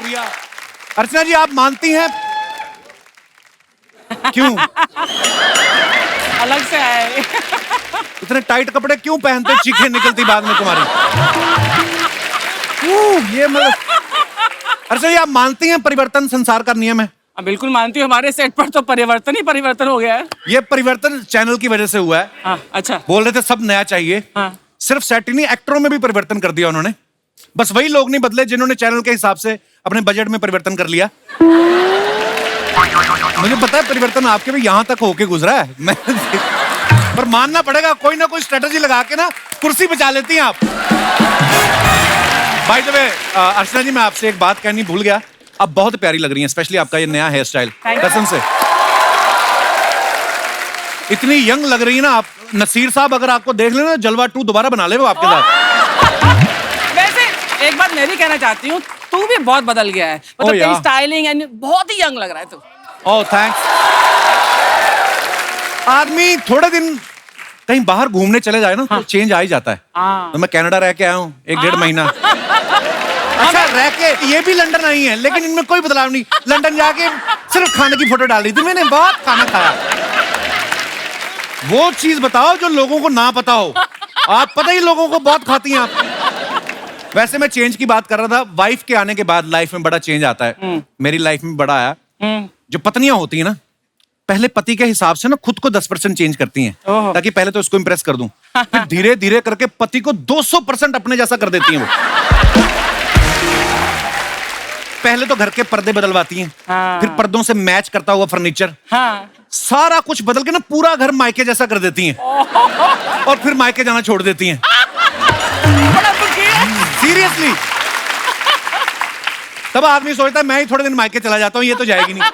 भैया। अर्चना जी आप मानती हैं? क्यों? अलग से आए। इतने टाइट कपड़े क्यों पहनते, चीखें निकलती बाद में तुम्हारी? ये मतलब अर्चना जी आप मानती हैं परिवर्तन संसार का नियम है? बिल्कुल मानती हूँ, हमारे सेट पर तो परिवर्तन ही परिवर्तन हो गया है। ये परिवर्तन चैनल की वजह से हुआ है। हाँ, अच्छा। बोल रहे थे सब नया चाहिए। हाँ। सिर्फ सेट ही नहीं, एक्टरों में भी परिवर्तन कर दिया उन्होंने। बस वही लोग नहीं बदले जिन्होंने चैनल के हिसाब से अपने बजट में परिवर्तन कर लिया। मुझे पता है परिवर्तन आपके भी यहां तक होके गुजरा है। मैं पर मानना पड़ेगा, कोई ना कोई स्ट्रेटजी लगा के ना कुर्सी बचा लेती हैं आप। बाय द वे अर्चना जी मैं आपसे एक बात कहनी भूल गया, आप बहुत प्यारी लग रही हैं, स्पेशली आपका ये नया हेयर स्टाइल, कसम से इतनी यंग लग रही है ना आप। नसीर साहब अगर आपको देख लेना जलवा 2 दोबारा बना ले वो आपके साथ। वैसे एक बात मैं भी कहना चाहती हूँ, तू भी बहुत बदल गया है, मतलब तेरी स्टाइलिंग एंड बहुत ही यंग लग रहा है तू। ओह थैंक्स। आदमी थोड़े दिन कहीं बाहर घूमने चले जाए ना तो चेंज आ ही जाता है। तो मैं कनाडा रह के आया हूँ 1-1.5 महीना। अच्छा रह के ये भी लंदन आई है, लेकिन इनमें कोई बदलाव नहीं। लंदन जाके सिर्फ खाने की फोटो डाल दी थी मैंने, बहुत खाना खाया। वो चीज बताओ जो लोगों को ना पता हो। आप पता ही लोगों को बहुत खाती हैं आप। वैसे मैं चेंज की बात कर रहा था, वाइफ के आने के बाद लाइफ में बड़ा चेंज आता है। मेरी लाइफ में बड़ा आया। जो पत्नियां होती है ना, पहले पति के हिसाब से ना खुद को 10% चेंज करती हैं, ताकि पहले तो उसको इंप्रेस कर दूं, फिर धीरे धीरे करके पति को 200% अपने जैसा कर देती हैं वो। पहले तो घर के पर्दे बदलवाती हैं, फिर पर्दों से मैच करता हुआ फर्नीचर, सारा कुछ बदल के ना पूरा घर मायके जैसा कर देती हैं, और फिर मायके जाना छोड़ देती हैं। सीरियसली। तब आदमी सोचता है मैं ही थोड़े दिन मायके चला जाता हूँ, ये तो जाएगी नहीं।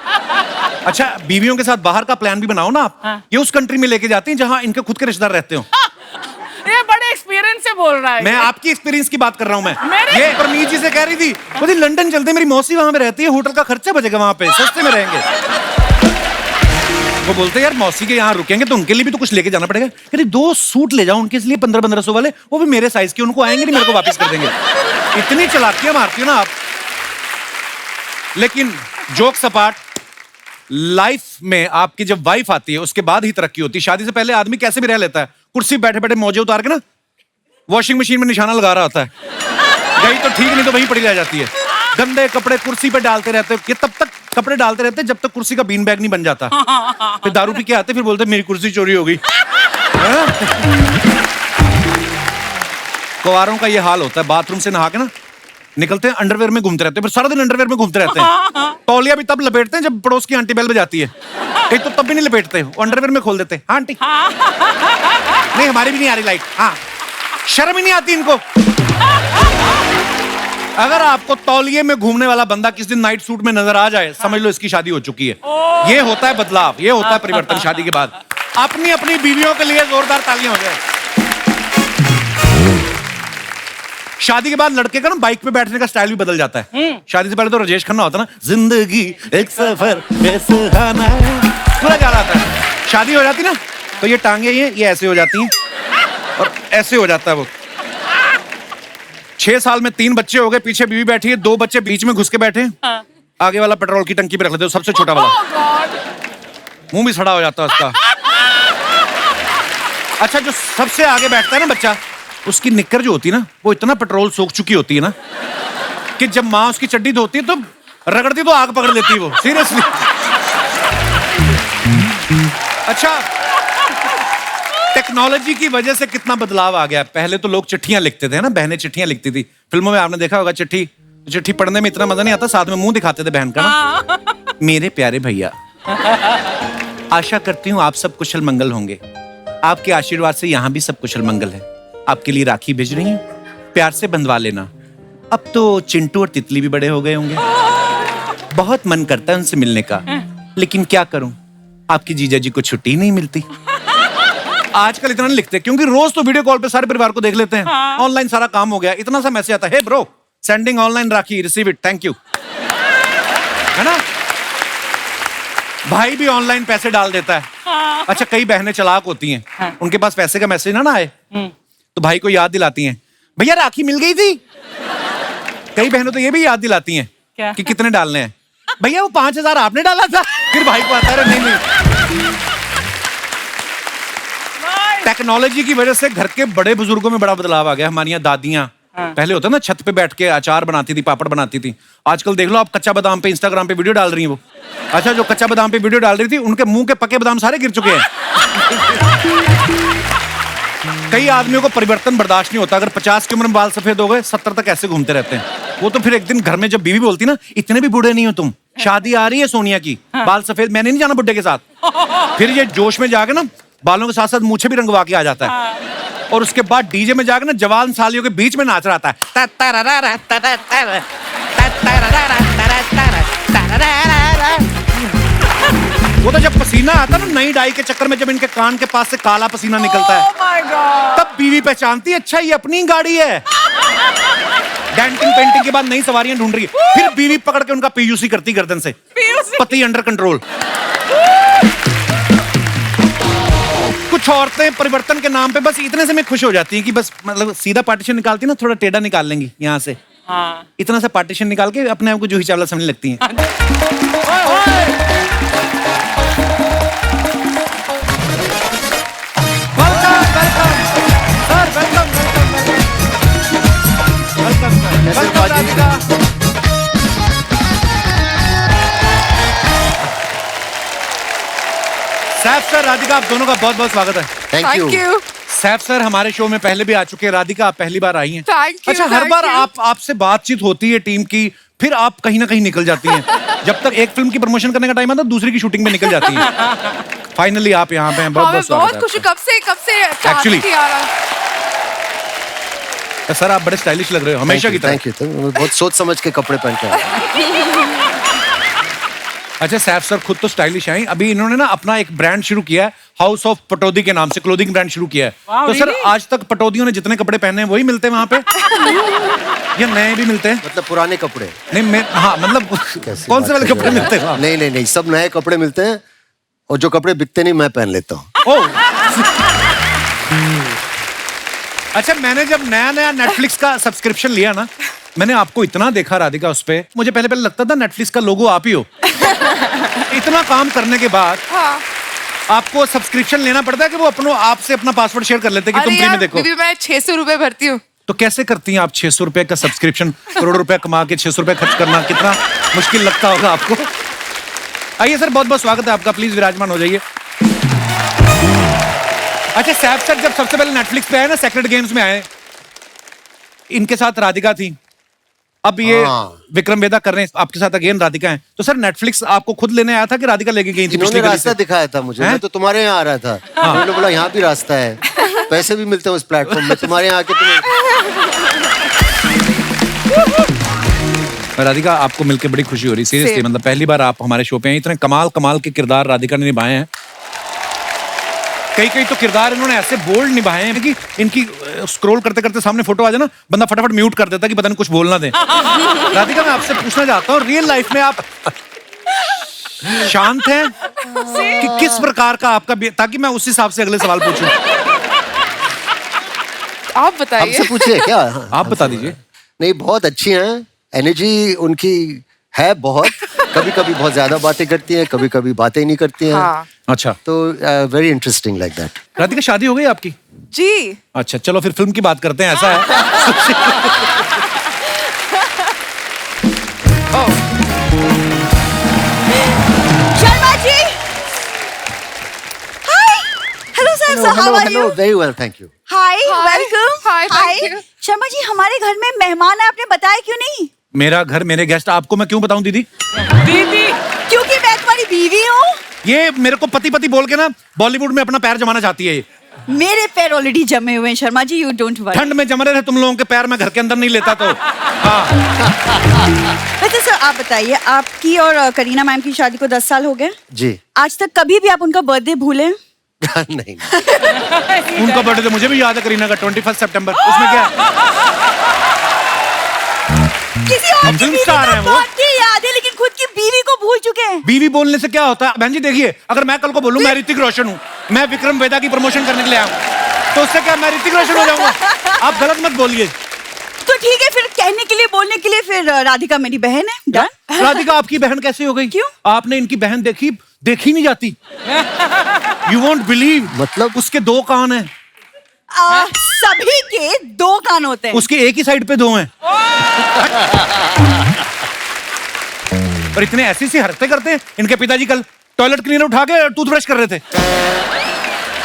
अच्छा बीवियों के साथ बाहर का प्लान भी बनाओ ना आप। ये उस कंट्री में लेके जाती हैं जहां इनके खुद के रिश्तेदार रहते हो। ये बड़े एक्सपीरियंस से बोल रहा है। मैं आपकी एक्सपीरियंस की बात कर रहा हूं मैं। ये परमीत जी से कह रही थी, बोली लंदन चलते, मेरी मौसी वहां पे रहती है, होटल का खर्चा बचेगा वहां पे, सस्ते में रहेंगे। वो बोलते यार मौसी के यहाँ रुकेंगे तो उनके लिए भी तो कुछ लेके जाना पड़ेगा। कहती 2 सूट ले जाओ उनके लिए 1500 वाले, वो भी मेरे साइज के, उनको आएंगे नहीं, मेरे को वापस कर देंगे। इतनी चालाकियां मारती हो ना आप। लेकिन जोक सपाट, लाइफ में आपकी जब वाइफ आती है उसके बाद ही तरक्की होती है। शादी से पहले आदमी कैसे भी रह लेता है, कुर्सी बैठे बैठे मौजे उतार के ना वॉशिंग मशीन में निशाना लगा रहा होता है, गई तो ठीक नहीं तो वहीं पड़ी रह जाती है। गंदे कपड़े कुर्सी पे डालते रहते हैं, ये तब तक कपड़े डालते रहते हैं जब तक कुर्सी का बीन बैग नहीं बन जाता। फिर दारू पी के आते, फिर बोलते मेरी कुर्सी चोरी हो गई। कुंवारों का ये हाल होता है, बाथरूम से नहा के ना निकलते हैं, अंडरवेयर में घूमते रहते हैं, फिर सारा दिन अंडरवेयर में घूमते रहते हैं। तौलिया भी तब लपेटते हैं जब पड़ोस की आंटी बेल बजाती है, एक तो तब भी नहीं लपेटते, अंडरवेयर में खोल देते हैं। हाँ आंटी नहीं हमारी भी नहीं आ रही लाइट। हाँ शर्म ही नहीं आती इनको। अगर आपको तौलिए में घूमने वाला बंदा किस दिन नाइट सूट में नजर आ जाए, समझ लो इसकी शादी हो चुकी है। ये होता है बदलाव, ये होता है परिवर्तन शादी के बाद। अपनी अपनी बीवियों के लिए जोरदार तालियां हो जाए। शादी के बाद लड़के का ना बाइक पे बैठने का स्टाइल भी बदल जाता है। शादी से पहले तो राजेश खन्ना होता ना, जिंदगी एक सफर है सुहाना, पूरा गा रहा था। शादी हो जाती ना तो ये टांगे ये ऐसे हो जाती हैं और ऐसे हो जाता है वो। 6 साल में 3 बच्चे हो गए, पीछे बीवी बैठी है, 2 बच्चे बीच में घुस के बैठे हैं। आगे वाला पेट्रोल की टंकी पे रख लेते हो, सबसे छोटा वाला, मुंह भी सड़ा हो जाता है उसका। अच्छा जो सबसे आगे बैठता है ना बच्चा, उसकी निक्कर जो होती है ना वो इतना पेट्रोल सोख चुकी होती है ना कि जब माँ उसकी चड्डी धोती है तो रगड़ती तो आग पकड़ लेती है वो, सीरियसली। अच्छा टेक्नोलॉजी की वजह से कितना बदलाव आ गया। पहले तो लोग चिट्ठियां लिखते थे ना, बहनें चिट्ठियां लिखती थी। फिल्मों में आपने देखा होगा चिट्ठी पढ़ने में इतना मजा नहीं आता, साथ में मुंह दिखाते थे बहन का ना। मेरे प्यारे भैया, आशा करती हूँ आप सब कुशल मंगल होंगे। आपके आशीर्वाद से यहाँ भी सब कुशल मंगल है। आपके लिए राखी भेज रही हूँ, प्यार से बंधवा लेना। अब तो चिंटू और तितली भी बड़े हो गए होंगे, बहुत मन करता है उनसे मिलने का, लेकिन क्या करूं, आपकी जीजा जी को छुट्टी नहीं मिलती। आजकल इतना नहीं लिखते क्योंकि रोज तो वीडियो कॉल पे सारे परिवार को देख लेते हैं। ऑनलाइन सारा काम हो गया, इतना सा मैसेज आता है, hey bro sending online rakhi, receive it, thank you, है ना। भाई भी ऑनलाइन पैसे डाल देता है। अच्छा कई बहनें चालाक होती हैं, उनके पास पैसे का मैसेज ना आए तो भाई को याद दिलाती हैं, भैया राखी मिल गई थी। कई बहनों तो ये भी याद दिलाती हैं, क्या? कि कितने डालने हैं। भैया वो 5,000 आपने डाला था। फिर भाई को आता है नहीं। टेक्नोलॉजी की वजह से घर के बड़े बुजुर्गों में बड़ा बदलाव आ गया। हमारी यहाँ दादियाँ पहले होता ना छत पे बैठ के अचार बनाती थी, पापड़ बनाती थी। आजकल देख लो आप, कच्चा बादाम पे इंस्टाग्राम पे वीडियो डाल रही हैं वो। अच्छा, जो कच्चा बादाम पे वीडियो डाल रही थी उनके मुंह के पके बादाम सारे गिर चुके हैं। कई आदमियों को परिवर्तन बर्दाश्त नहीं होता। अगर 50 की उम्र में बाल सफेद हो गए, 70 तक ऐसे घूमते रहते हैं। वो तो फिर एक दिन घर में जब बीवी बोलती ना, इतने भी बूढ़े नहीं हो तुम, शादी आ रही है सोनिया की, बाल सफेद, मैंने नहीं जाना बुड्ढे के साथ। फिर ये जोश में जाके ना बालों के साथ साथ मूछें भी रंगवा के आ जाता है। और उसके बाद डीजे में जाकर ना जवान सालियों के बीच में नाच रहा था। वो तो जब पसीना आता ना नई डाई के चक्कर में, जब इनके कान के पास से काला पसीना निकलता है, Oh my God! तब बीवी पहचानती है, अच्छा ये अपनी गाड़ी है। डेंटिंग पेंटिंग के बाद नई सवारियां ढूंढ रही है। फिर बीवी पकड़ के उनका पीयूसी करती गर्दन से, पति अंडर कंट्रोल। कुछ औरतें परिवर्तन के नाम पे बस इतने से में खुश हो जाती हैं कि बस मतलब सीधा पार्टीशन निकालती है ना, थोड़ा टेढ़ा निकाल लेंगी यहाँ से। हाँ। इतना सा पार्टीशन निकाल के अपने आप को जूही चावला समझने लगती हैं। सैफ सर, राधिका, आप दोनों का बहुत बहुत स्वागत है। Thank you. सैफ सर हमारे शो में पहले भी आ चुके हैं। राधिका, आप पहली बार आई हैं। Thank you, अच्छा, हर thank बार you. आपसे बातचीत होती है टीम की, फिर आप कहीं ना कहीं निकल जाती हैं। जब तक एक फिल्म की प्रमोशन करने का टाइम आता है, दूसरी की शूटिंग में निकल जाती हैं। फाइनली आप यहाँ पे हैं, बहुत बहुत स्वागत है। बहुत खुशी, कब से Actually. थी यार। आपका। सर आप बड़े स्टाइलिश लग रहे हो हमेशा की तरह। Thank you. तो बहुत सोच समझ के कपड़े पहन के आया। अच्छा, सैफ सर खुद तो स्टाइलिश हैं। अभी इन्होंने ना अपना एक ब्रांड शुरू किया है, हाउस ऑफ पटौदी के नाम से क्लोथिंग ब्रांड शुरू किया है। Wow, तो सर really? आज तक पटौदियों ने जितने कपड़े पहने हैं वही मिलते हैं वहाँ पे या नए भी मिलते हैं? मतलब पुराने कपड़े। नहीं मैं, हाँ मतलब कैसी कौन से बात वाले कर कपड़े रहे हो? मिलते हैं वहाँ? नहीं नहीं नहीं, सब नए कपड़े मिलते हैं और जो कपड़े बिकते नहीं मैं पहन लेता हूँ। ओह। अच्छा, मैंने जब नया नया नेटफ्लिक्स का सब्सक्रिप्शन लिया ना, मैंने आपको इतना देखा राधिका उस पे, मुझे पहले पहले लगता था नेटफ्लिक्स का लोगो आप ही हो। इतना काम करने के बाद हाँ। आपको सब्सक्रिप्शन लेना पड़ता है कि वो अपनो आपसे अपना पासवर्ड शेयर कर लेते हैं कि तुम फ्री में देखो। मैं 600 रुपए भरती हूँ। तो कैसे करती हैं आप 600 रुपए का सब्सक्रिप्शन? करोड़ रुपए कमा के 600 रुपए खर्च करना कितना मुश्किल लगता होगा आपको। आइए सर, बहुत बहुत स्वागत है आपका, प्लीज विराजमान हो जाइए। अच्छा सैफ सर, जब सबसे पहले नेटफ्लिक्स पे आए ना, सेक्रेट गेम्स में आए, इनके साथ राधिका थी। अब ये विक्रम वेदा कर रहे हैं आपके साथ, अगेन राधिका है। तो सर नेटफ्लिक्स आपको खुद लेने आया था कि राधिका लेके गई थी? इन्होंने पिछली गली रास्ता से? दिखाया था मुझे, हैं? मैं तो तुम्हारे यहाँ आ रहा था। उन्होंने बोला यहाँ भी रास्ता है, पैसे भी मिलते हैं उस प्लेटफॉर्म में, तुम्हारे यहाँ आके तुम्हें। राधिका, आपको मिलकर बड़ी खुशी हो रही, सीरियसली। मतलब पहली बार आप हमारे शो पे हैं। इतने कमाल कमाल के किरदार राधिका ने निभाए हैं। कई कई तो किरदार इन्होंने ऐसे बोल्ड निभाए हैं कि इनकी स्क्रॉल करते करते सामने फोटो आ जाए ना, बंदा फटाफट म्यूट कर देता कि पता नहीं कुछ बोलना दे। राधिका, मैं आपसे पूछना चाहता हूँ, रियल लाइफ में आप शांत हैं कि किस प्रकार का आपका ताकि मैं उस हिसाब से अगले सवाल पूछूं। आप बताइए। हमसे पूछिए क्या? आप बता दीजिए। नहीं, बहुत अच्छी हैं, एनर्जी उनकी है बहुत। कभी कभी बहुत ज्यादा बातें करती हैं, कभी कभी बातें नहीं करती हैं। हाँ। अच्छा, तो very interesting like that. Radhika शादी हो गई आपकी? जी। अच्छा, चलो फिर फिल्म की बात करते हैं। ऐसा है Sharma ji, hi, hello sir, how are you? Very well, thank you. Hi, Hi. Welcome. Hi, thank you. Sharma ji, हमारे घर में मेहमान है, आपने बताया क्यों नहीं? मेरा घर मेरे गेस्ट, आपको मैं क्यों बताऊं दीदी? दीदी, क्योंकि मैं तुम्हारी बीवी हूँ। ये मेरे को पति पति बोल के ना बॉलीवुड में अपना पैर जमाना चाहती है ये। मेरे पैर ऑलरेडी जमे हुए हैं Sharma ji, you don't worry. ठंड में जम रहे थे तुम लोगों के पैर, मैं घर के अंदर नहीं लेता तो। हाँ। वैसे सर आप बताइए, आपकी और करीना मैम की शादी को 10 साल हो गए। जी। आज तक कभी भी आप उनका बर्थडे भूले? नहीं, उनका बर्थडे तो मुझे भी याद है, करीना का 21 सितंबर। उसमें क्या है? किसी और हम की फिल्म बीवी स्टार का हैं वो। बर्थडे याद है, लेकिन खुद की बीवी को भूल चुके हैं। बीवी बोलने से क्या होता है बहन जी? देखिए, अगर मैं कल को बोलूं मैं ऋतिक रोशन हूँ, मैं विक्रम वेदा की प्रमोशन करने के लिए आया हूँ, तो उससे क्या मैं ऋतिक रोशन हो जाऊंगा? आप गलत मत बोलिए। तो ठीक है, फिर कहने के लिए बोलने के लिए इसलिए फिर राधिका मेरी बहन है। डन। राधिका आपकी बहन कैसे हो गई? क्यों? आपने इनकी बहन देखी नहीं जाती। यू वोंट बिलीव, मतलब? उसके 2 कान हैं। सभी के 2 कान होते हैं। उसके एक ही साइड पे 2 हैं। और इतने ऐसी सी हरकतें करते हैं। इनके पिताजी कल टॉयलेट क्लीनर उठा के टूथब्रश कर रहे थे।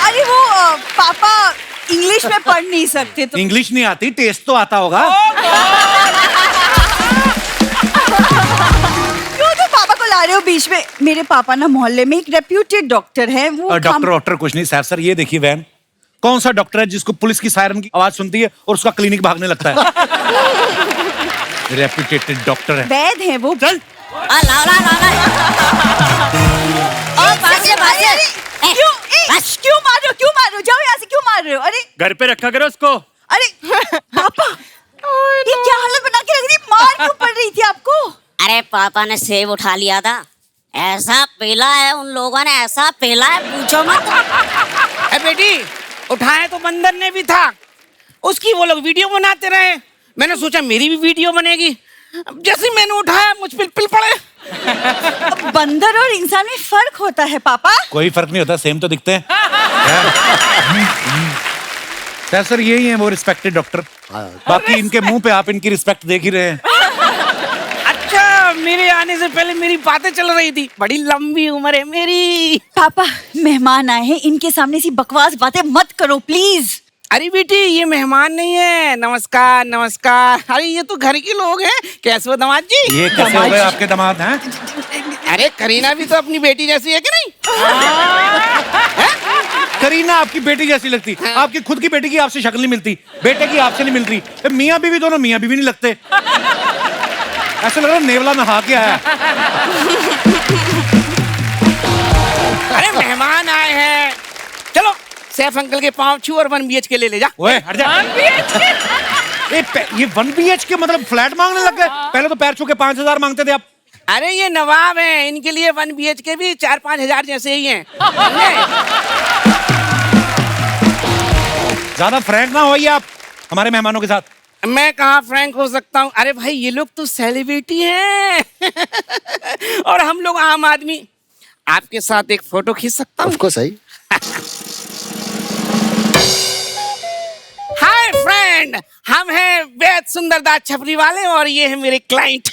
अरे वो पापा इंग्लिश में पढ़ नहीं सकते तो इंग्लिश नहीं आती, टेस्ट तो आता होगा। क्यों तो पापा को ला रहे हो बीच में? मेरे पापा ना मोहल्ले में एक रेप्यूटेड डॉक्टर है। वो डॉक्टर कुछ नहीं सर ये देखिए वैन, कौन सा डॉक्टर है जिसको पुलिस की सायरन की आवाज सुनती है और उसका क्लिनिक भागने लगता है? रेप्यूटेड डॉक्टर है। वैद है वो। चल क्यों मार रहे हो? जाओ यहाँ से, क्यों मार रहे हो? अरे घर पे रखा करो उसको। अरे पापा ये क्या हालत बना के रख दी? मार क्यों पड़ रही थी आपको? अरे पापा ने सेब उठा लिया था, ऐसा पेला है उन लोगों ने, ऐसा पेला है पूछो मत। अरे बेटी, उठाया तो बंदर ने भी था, उसकी वो लोग वीडियो बनाते रहे। मैंने सोचा मेरी भी वीडियो बनेगी। जैसे ही मैंने उठाया मुझ पे पिल पड़े। बंदर और इंसान में फर्क होता है पापा। कोई फर्क नहीं होता, सेम तो दिखते हैं। सर यही है वो रिस्पेक्टेड डॉक्टर। बाकी इनके मुंह पे आप इनकी रिस्पेक्ट देख ही रहे हैं। अच्छा, मेरे आने से पहले मेरी बातें चल रही थी। बड़ी लंबी उम्र है मेरी। पापा मेहमान आए हैं, इनके सामने सी बकवास बातें मत करो प्लीज। अरे बेटी, ये मेहमान नहीं है। नमस्कार नमस्कार। अरे ये तो घर के लोग हैं। कैसे हो दामाद जी? ये कैसे हो गए आपके दामाद हैं? अरे करीना भी तो अपनी बेटी जैसी है कि नहीं? करीना आपकी बेटी जैसी लगती, आपकी खुद की बेटी की आपसे शक्ल नहीं मिलती, बेटे की आपसे नहीं मिलती। मियाँ बीवी दोनों मियाँ बीवी नहीं लगते। ऐसा लग रहा है नेवला नहा के आया। अरे मेहमान आए हैं, चलो सैफ अंकल के पाँव छू और 1 BHK ले जा। ओए हट जा। ये 1 BHK मतलब फ्लैट मांगने लग गए? पहले तो पैर छू के 5,000 मांगते थे आप। अरे ये नवाब हैं, इनके लिए 1 BHK भी 4-5 हजार जैसे ही हैं। ज्यादा फ्रैंक ना होइए आप हमारे मेहमानों के साथ। मैं कहाँ फ्रैंक हो सकता हूँ? अरे भाई ये लोग तो सेलिब्रिटी हैं। और हम लोग आम आदमी। आपके साथ एक फोटो खींच सकता हूँ? Of course I. Hi friend, हम हैं वैद सुंदरदास छपरी वाले और ये है मेरे क्लाइंट।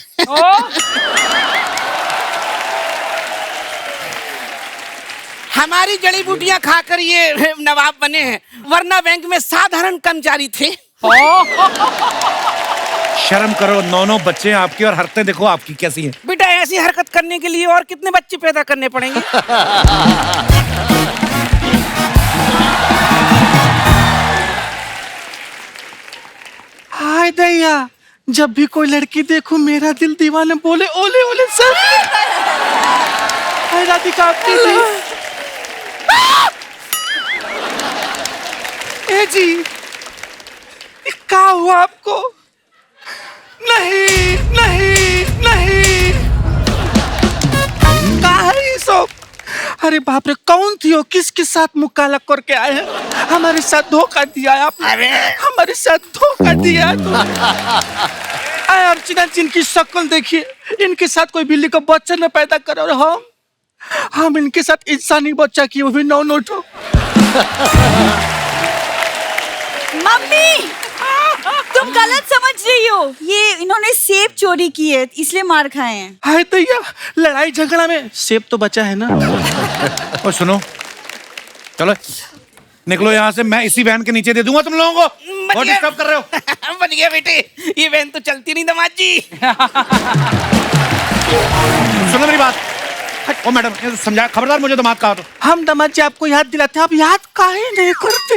हमारी जड़ी बूटियां खाकर ये नवाब बने हैं, वरना बैंक में साधारण कर्मचारी थे। शर्म करो, 9 बच्चे हैं आपके और हरकतें देखो आपकी कैसी हैं। बेटा ऐसी हरकत करने के लिए और कितने बच्चे पैदा करने पड़ेंगे? हाय दैया, जब भी कोई लड़की देखूं मेरा दिल दीवाने बोले ओले ओले सर। हाय राधिका आपकी थी। ए जी, क्या हुआ आपको? नहीं नहीं नहीं, कहाँ है ये सब? अरे बाप रे, कौन थी वो? किसके साथ मुँह काला करके आए हैं? हमारे साथ धोखा दिया है आपने। अरे हमारे साथ धोखा दिया है। आए अर्चना, जिनकी शक्ल देखिए, इनके साथ कोई बिल्ली का बच्चा न पैदा करे और हम इनके साथ इंसानी बच्चा किए, वो भी 9 ठो। मम्मी तुम गलत समझ रही हो, ये इन्होंने सेब चोरी की है इसलिए मार खाए हैं। हाय दैया, लड़ाई झगड़ा में सेब तो बचा है ना। और सुनो, चलो निकलो यहाँ से, मैं इसी वैन के नीचे दे दूंगा तुम लोगों को। बहुत डिस्टर्ब कर रहे हो। बच गया बेटे, ये वैन तो चलती नहीं दामाद जी। सुनो मेरी बात। ओ मैडम, ये समझा, खबरदार मुझे दामाद कहा तो। हम दामाद जी आपको याद दिलाते हैं, आप याद काहे नहीं करते?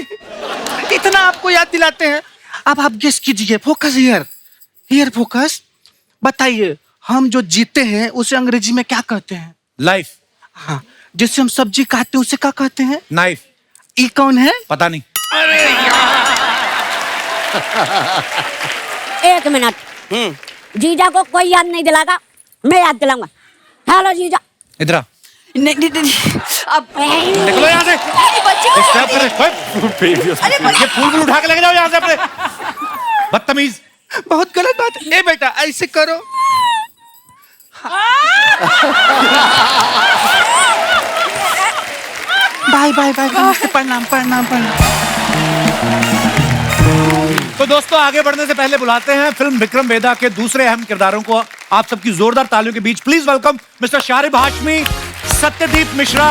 इतना आपको याद दिलाते हैं। अब आप गेस कीजिए, फोकस हियर फोकस। बताइए, हम जो जीते हैं उसे अंग्रेजी में क्या कहते हैं? लाइफ। हाँ, जिससे हम सब्जी काटते हैं उसे क्या कहते हैं? नाइफ। ये कौन है? पता नहीं। एक मिनट, जीजा को कोई याद नहीं दिलागा, मैं याद दिलाऊंगा। हेलो जीजा। इधर आ। नहीं, अब निकलो यहाँ से। डिस्टर्ब कर रहे। ये फूल उठा के लेके जाओ यहाँ से अपने। बदतमीज। बहुत गलत बात है। ए बेटा ऐसे करो। बाय बाय बाय, प्रणाम प्रणाम प्रणाम। तो दोस्तों आगे बढ़ने से पहले बुलाते हैं फिल्म विक्रम वेदा के दूसरे अहम किरदारों को। आप सबकी जोरदार तालियों के बीच please welcome mister Sharib Hashmi, Satyadeep Mishra,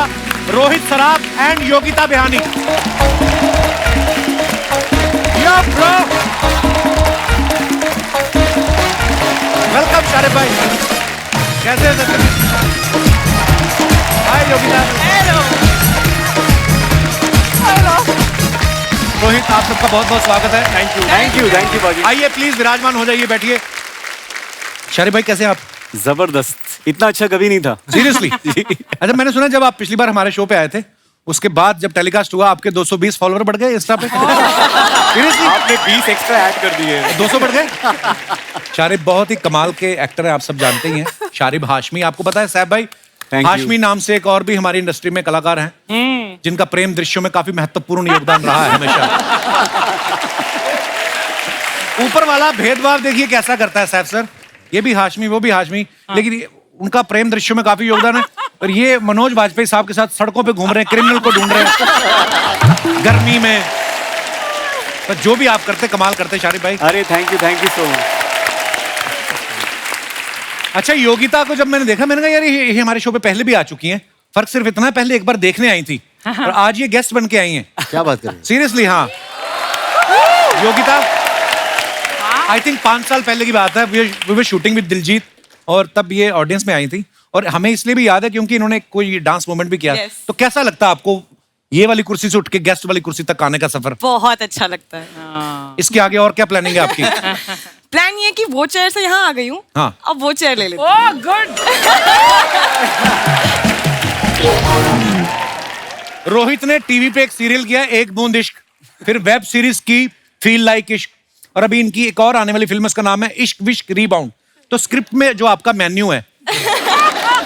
Rohit Saraf and Yogita Bihani. या ब्रो, वेलकम शारिब भाई। कैसे हैं सत्यदीप? हाय योगिता। रोहित, आप सबका बहुत बहुत स्वागत है। थैंक यू बाजी। आइए प्लीज विराजमान हो जाइए, बैठिए। शारिब भाई कैसे हैं आप? जबरदस्त, इतना अच्छा कभी नहीं था। सीरियसली? अच्छा, मैंने सुना जब आप पिछली बार हमारे शो पे आए थे उसके बाद जब टेलीकास्ट हुआ आपके 220 फॉलोअर बढ़ गए इंस्टा पे। सीरियसली? आपने 20 एक्स्ट्रा ऐड कर दिए। 200 बढ़ गए। शारिब बहुत ही कमाल के एक्टर हैं, आप सब जानते ही हैं। शारिब हाशमी, आपको पता है साहब भाई, Thank you. हाशमी नाम से एक और भी हमारी इंडस्ट्री में कलाकार हैं जिनका प्रेम दृश्यों में काफी महत्वपूर्ण योगदान रहा है हमेशा। ऊपर वाला भेदभाव देखिए कैसा करता है साहब सर, ये भी हाशमी वो भी हाशमी, लेकिन उनका प्रेम दृश्यों में काफी योगदान है। और ये मनोज वाजपेयी साहब के साथ सड़कों पे घूम रहे हैं, क्रिमिनल को ढूंढ रहे हैं गर्मी में। तो जो भी आप करते कमाल करते शारिब भाई। अरे थैंक यू सो मच। अच्छा, योगिता को जब मैंने देखा मैंने कहा यार ये हमारे शो पे पहले भी आ चुकी हैं। फर्क सिर्फ इतना है, पहले एक बार देखने आई थी और आज ये गेस्ट बन के आई हैं। क्या बात कर रहे हैं? सीरियसली? हाँ योगिता, आई थिंक 5 साल पहले की बात है, we were shooting with Diljit और तब ये ऑडियंस में आई थी और हमें इसलिए भी याद है क्योंकि इन्होंने कोई डांस मूवमेंट भी किया। तो कैसा लगता है आपको ये वाली कुर्सी से उठ के गेस्ट वाली कुर्सी तक आने का सफर? बहुत अच्छा लगता है। इसके आगे और क्या प्लानिंग है आपकी? प्लान ये है कि वो चेयर से यहाँ आ गई हूँ, हाँ। अब वो चेयर ले लेते हैं। Oh good. रोहित ने टीवी पे एक सीरियल किया एक बूंद इश्क, फिर वेब सीरीज की फील लाइक इश्क और अभी इनकी एक और आने वाली फिल्म उसका नाम है इश्क विश्क रीबाउंड। तो स्क्रिप्ट में जो आपका मेन्यू है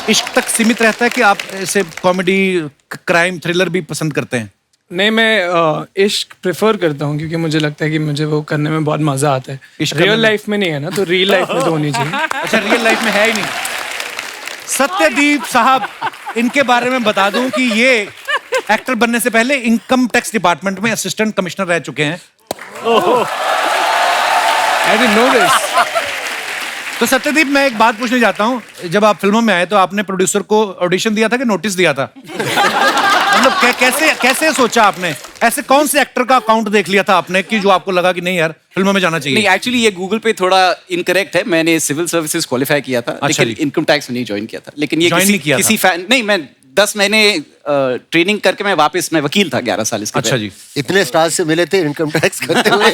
इश्क तक सीमित रहता है कि आप ऐसे कॉमेडी क्राइम थ्रिलर भी पसंद करते हैं? नहीं, मैं इश्क प्रेफर करता हूँ क्योंकि मुझे लगता है कि मुझे वो करने में बहुत मजा आता है। इश्क रियल करने में? लाइफ में नहीं है ना, तो रियल लाइफ में तो होनी चाहिए। अच्छा, रियल लाइफ में है ही नहीं। सत्यदीप साहब, इनके बारे में बता दूं कि ये एक्टर बनने से पहले इनकम टैक्स डिपार्टमेंट में असिस्टेंट कमिश्नर रह चुके हैं। I didn't know this. तो सत्यदीप, मैं एक बात पूछने जाता हूँ, जब आप फिल्मों में आए तो आपने प्रोड्यूसर को ऑडिशन दिया था कि नोटिस दिया था? मतलब कैसे सोचा आपने? ऐसे कौन से एक्टर का अकाउंट देख लिया था आपने कि जो आपको लगा कि नहीं यार फिल्मों में जाना चाहिए? नहीं, एक्चुअली ये गूगल पे थोड़ा इनकरेक्ट है। मैंने सिविल सर्विसेज क्वालिफाई किया था, अच्छा लेकिन इनकम टैक्स में नहीं ज्वाइन किया था। लेकिन ये Join नहीं किया किसी फैन नहीं, मैं 10 महीने ट्रेनिंग करके मैं वापस, मैं वकील था 11 साल इसके अच्छा जी। इतने स्टार से मिले थे इनकम टैक्स करते हुए।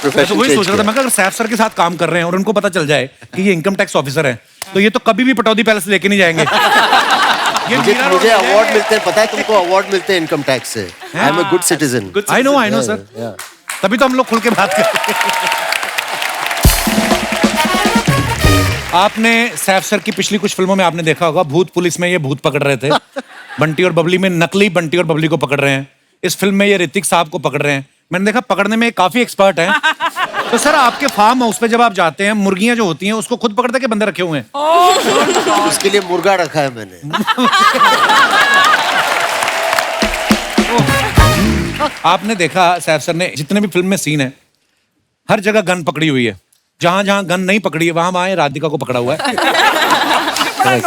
मैं तो वही सोच रहा था, मैं अगर सैफ सर के साथ काम कर रहे हैं और उनको पता चल जाए कि ये इनकम टैक्स ऑफिसर हैं तो ये तो कभी भी पटौदी पैलेस लेके नहीं जाएंगे। ये मुझे अवार्ड मिलते हैं, पता है तुमको? अवार्ड मिलते हैं इनकम टैक्स से। I am a good citizen. I know sir, तभी तो हम लोग खुल के बात करते हैं। आपने सैफ सर की पिछली कुछ फिल्मों में आपने देखा होगा, भूत पुलिस में ये भूत पकड़ रहे थे, बंटी और बबली में नकली बंटी और बबली को पकड़ रहे हैं, इस फिल्म में ये ऋतिक साहब को पकड़ रहे हैं। मैंने देखा पकड़ने में काफी एक्सपर्ट हैं। तो सर, आपके फार्म हाउस पे जब आप जाते हैं, मुर्गियां जो होती हैं उसको खुद पकड़ते के बंदे रखे हुए हैं? उसके लिए मुर्गा रखा है मैंने। आपने देखा सैफ सर ने जितने भी फिल्म में सीन है हर जगह गन पकड़ी हुई है, जहां जहां गन नहीं पकड़ी है वहां राधिका को पकड़ा हुआ है।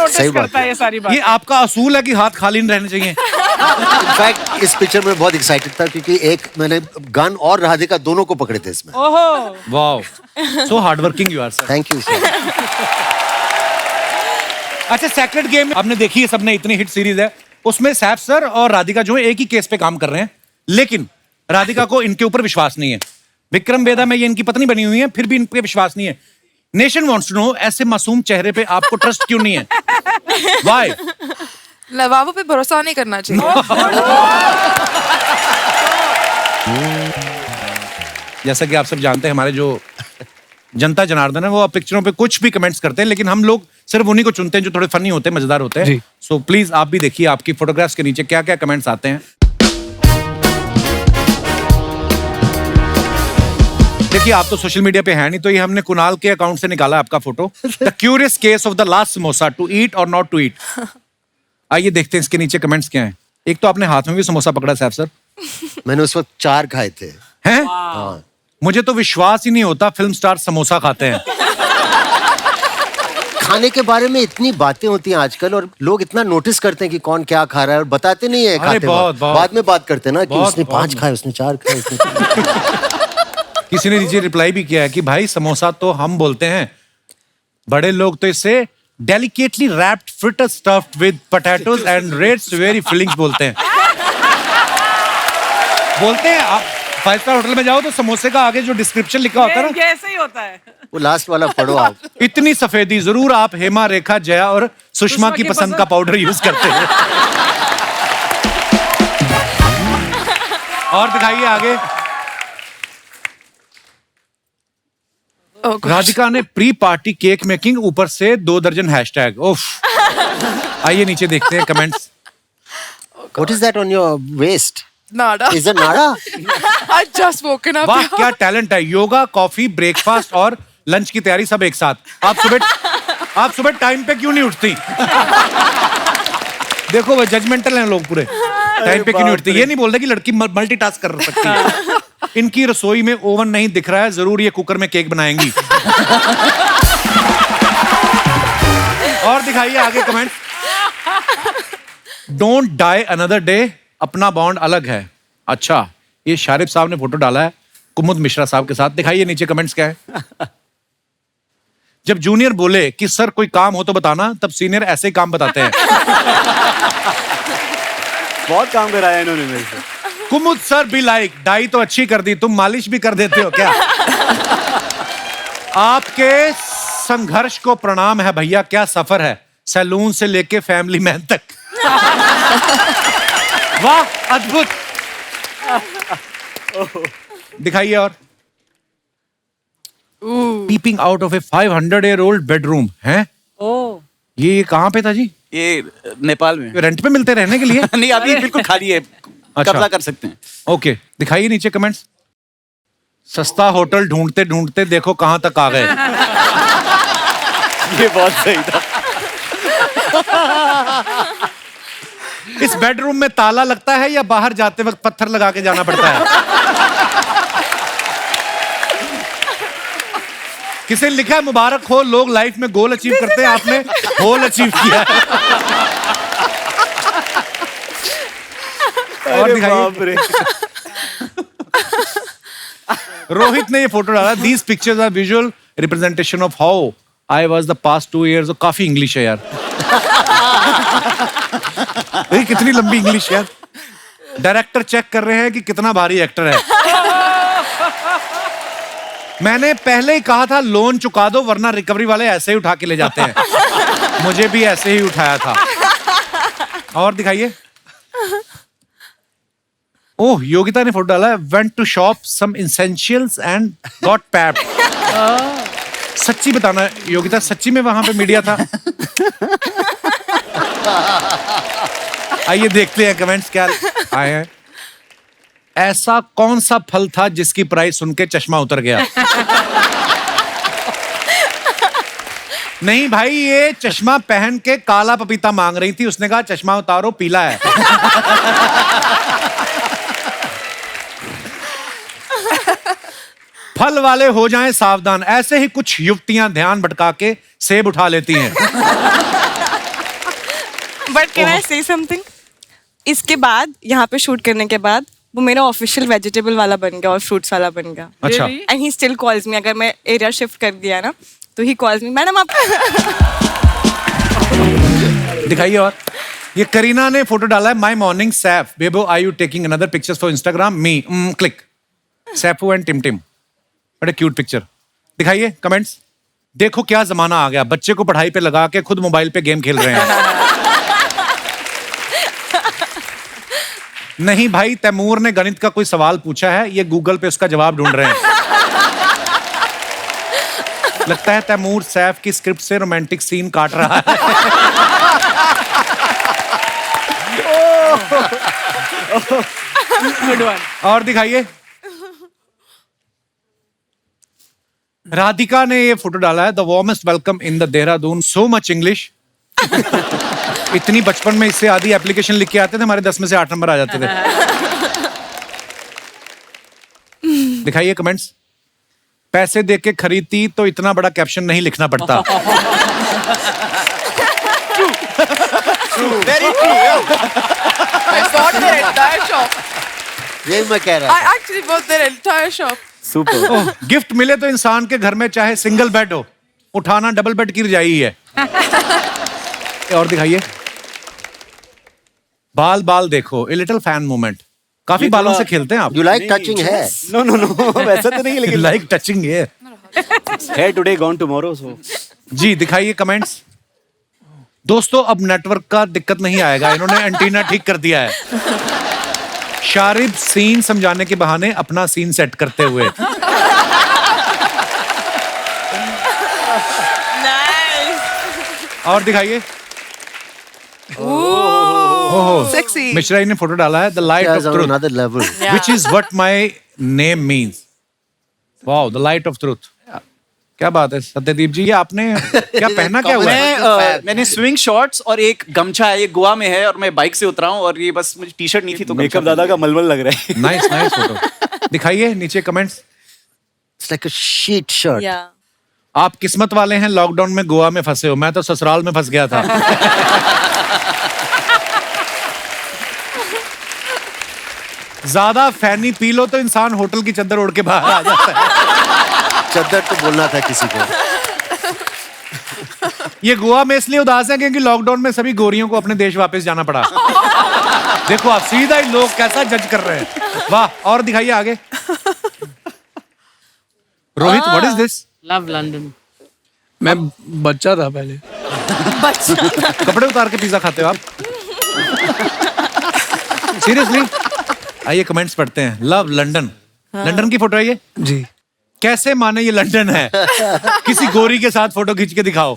सही बात है। ये सारी बात ये आपका असूल है कि हाथ खाली नहीं रहने चाहिए? इनफैक्ट इस पिक्चर में बहुत एक्साइटेड था क्योंकि एक मैंने गन और राधिका दोनों को पकड़े थे इसमें। Wow, so hard working you are sir. Thank you sir. अच्छा, सेक्रेट गेम आपने देखी है सबने, इतनी हिट सीरीज है, उसमें सैफ सर और राधिका जो है एक ही केस पे काम कर रहे हैं, लेकिन राधिका को इनके ऊपर विश्वास नहीं है। विक्रम वेदा में ये इनकी पत्नी बनी हुई है, फिर भी इन पे विश्वास नहीं है। नेशन वांट्स टू नो, ऐसे मासूम चेहरे पे आपको ट्रस्ट क्यों नहीं है? व्हाई? लवाबों पे भरोसा नहीं करना चाहिए। जैसा कि आप सब जानते हैं, हमारे जो जनता जनार्दन है वो पिक्चरों पे कुछ भी कमेंट्स करते हैं, लेकिन हम लोग सिर्फ उन्हीं को चुनते हैं जो थोड़े फनी होते हैं, मजेदार होते हैं। सो प्लीज आप भी देखिए आपकी फोटोग्राफ्स के नीचे क्या क्या कमेंट्स आते हैं। देखिए आप तो सोशल मीडिया पे हैं नहीं, तो ये हमने कुणाल के अकाउंट से निकाला आपका photo. The curious case of the last samosa, to eat और नॉट टू ईट। आइए देखते हैं इसके नीचे कमेंट्स क्या हैं। एक तो आपने हाथ में भी समोसा पकड़ा सैफ सर। मैंने उस वक्त 4 खाए थे। हैं? हाँ। मुझे तो विश्वास ही नहीं होता फिल्म स्टार समोसा खाते हैं। खाने के बारे में इतनी बातें होती हैं आजकल, और लोग इतना नोटिस करते हैं कि कौन क्या खा रहा है, और बताते नहीं है खाते वक्त। बाद में बात करते हैं ना कि उसने 5 खाए, उसने 4 खाए, उसने 4 किसी ने नीचे रिप्लाई भी किया है कि भाई समोसा तो हम बोलते हैं, बड़े लोग तो इसे delicately wrapped fritter stuffed with potatoes and red very fillings बोलते हैं। बोलते हैं आप 5 स्टार होटल में जाओ तो समोसे का आगे जो डिस्क्रिप्शन लिखा होता है ना, ऐसे ही होता है। वो लास्ट वाला पढ़ो आप। इतनी सफेदी जरूर आप हेमा, रेखा, जया और सुषमा की पसंद का पाउडर यूज करते हैं। और दिखाइए आगे। राधिका ने प्री पार्टी केक मेकिंग, ऊपर से 2 दर्जन हैशटैग। ओफ। आइए नीचे देखते हैं comments. What is that on your waist? Nada. Is it nada? I just woken up. वाह क्या टैलेंट है। योगा, कॉफी, ब्रेकफास्ट और लंच की तैयारी सब एक साथ। आप सुबह टाइम पे क्यों नहीं उठती? देखो वो जजमेंटल हैं लोग पूरे। टाइम पे क्यों नहीं उठती? ये नहीं बोल रहे कि लड़की मल्टीटास्क कर सकती है। इनकी रसोई में ओवन नहीं दिख रहा है, जरूर ये कुकर में केक बनाएंगी। और दिखाइए आगे comment. Don't die another day, अपना बॉन्ड अलग है। अच्छा, ये शारिफ साहब ने फोटो डाला है कुमुद मिश्रा साहब के साथ। दिखाइए नीचे कमेंट्स क्या है। जब जूनियर बोले कि सर कोई काम हो तो बताना, तब सीनियर ऐसे ही काम बताते हैं। बहुत काम कराया इन्होंने मेरे से। कुमुद सर भी लाइक, डाई तो अच्छी कर दी, तुम मालिश भी कर देते हो क्या? आपके संघर्ष को प्रणाम है भैया, क्या सफर है सैलून से लेके फैमिली मैन तक। वाह अद्भुत। दिखाइए और। Peeping out of a 500-year-old bedroom है। ये कहाँ पे था जी? ये नेपाल में। रेंट पे मिलते रहने के लिए? नहीं अभी बिल्कुल खाली है, कब्जा कर सकते हैं। ओके दिखाइए नीचे कमेंट्स। सस्ता होटल ढूंढते ढूंढते देखो कहां तक आ गए। ये बहुत सही था। इस बेडरूम में ताला लगता है या बाहर जाते वक्त पत्थर लगा के जाना पड़ता है? किसी ने लिखा है मुबारक हो, लोग लाइफ में गोल अचीव करते हैं, आपने होल अचीव किया है। और दिखाइए। रोहित ने ये फोटो डाला। These pictures are visual representation of how I was the past 2 years। काफी इंग्लिश है यार। कितनी लंबी इंग्लिश यार। डायरेक्टर चेक कर रहे हैं कि कितना भारी एक्टर है। मैंने पहले ही कहा था लोन चुका दो, वरना रिकवरी वाले ऐसे ही उठा के ले जाते हैं। मुझे भी ऐसे ही उठाया था। और दिखाइए। ओह योगिता ने फोटो डाला है। Went to shop some essentials and got papped. सच्ची बताना योगिता, सच्ची में वहां पे मीडिया था? आइए देखते हैं कमेंट्स क्या आए हैं। ऐसा कौन सा फल था जिसकी प्राइस सुन के चश्मा उतर गया? नहीं भाई, ये चश्मा पहन के काला पपीता मांग रही थी, उसने कहा चश्मा उतारो पीला है। फल वाले हो जाएं सावधान, ऐसे ही कुछ युवतियां ध्यान भटका के सेब उठा लेती हैं। बट कैन आई से समथिंग? इसके बाद यहाँ पे शूट करने के बाद वो मेरा ऑफिशियल वेजिटेबल वाला बन गया और फ्रूट्स वाला बन गया। अच्छा। And he still calls me, अगर मैं एरिया शिफ्ट कर दिया ना तो ही कॉल्स मी, मैडम आप। दिखाइए। और ये करीना ने फोटो डाला है। My morning Saif Bebo, are you taking another pictures for Instagram? Me click. Saifu and Tim बड़े क्यूट पिक्चर। दिखाइए कमेंट्स। देखो क्या जमाना आ गया, बच्चे को पढ़ाई पे लगा के खुद मोबाइल पे गेम खेल रहे हैं। नहीं भाई, तैमूर ने गणित का कोई सवाल पूछा है, ये गूगल पे उसका जवाब ढूंढ रहे हैं। लगता है तैमूर सैफ की स्क्रिप्ट से रोमांटिक सीन काट रहा है। और दिखाइए। राधिका ने ये फोटो डाला है, the warmest welcome in the Dehradun, so much English. इतनी बचपन में इससे आधी एप्लीकेशन लिख के आते थे, हमारे 10 में से 8 नंबर आ जाते थे। दिखाइए कमेंट्स। पैसे दे के खरीदती तो इतना बड़ा कैप्शन नहीं लिखना पड़ता। Very true. I bought their entire shop. यही मैं कह रहा I actually bought their entire shop. Super. Gift मिले तो इंसान के घर में चाहे सिंगल बेड हो, उठाना डबल बेड की रजाई ही है। और दिखाइए। बाल बाल देखो, ए लिटिल फैन मोमेंट। काफी बालों से खेलते हैं आप। यू लाइक टचिंग है? No, no, no. वैसा तो नहीं है लेकिन लाइक टचिंग है। hair today gone tomorrow so. जी दिखाइए कमेंट्स। दोस्तों अब नेटवर्क का दिक्कत नहीं आएगा, इन्होंने एंटीना ठीक कर दिया है। शारिब सीन समझाने के बहाने अपना सीन सेट करते हुए। और दिखाइए। Sexy. मिश्रा ने फोटो डाला है, the light of truth, another level. which is what my name means. Wow, the light of truth. क्या बात है सत्यदीप जी, ये आपने क्या पहना क्या हुआ है? मैंने स्विंग शॉर्ट्स और एक गमछा है, ये गोवा में है और मैं बाइक से उतरा हूँ और ये बस मुझे टी शर्ट नहीं थी तो मेकअप दादा का मलमल लग रहा है। Nice nice photo. दिखाइए नीचे comments. It's like a sheet shirt. Yeah. आप किस्मत वाले हैं, लॉकडाउन में गोवा में फंसे हो, मैं तो ससुराल में फंस गया था। ज्यादा फैनी पी लो तो इंसान होटल की चद्दर ओढ़ के बाहर आ जाता है। चद्दर तो बोलना था किसी को। ये गोवा में इसलिए उदास है क्योंकि लॉकडाउन में सभी गोरियों को अपने देश वापस जाना पड़ा। देखो आप सीधा ही लोग कैसा जज कर रहे हैं। वाह, और दिखाइए आगे। Rohit, what is this? Love London. मैं बच्चा था पहले। कपड़े उतार के पिज्जा खाते हो आप? सीरियसली? आइए कमेंट्स पढ़ते हैं। लव लंदन, लंदन की फोटो है ये जी। कैसे माने ये लंदन है? किसी गोरी के साथ फोटो खींच के दिखाओ।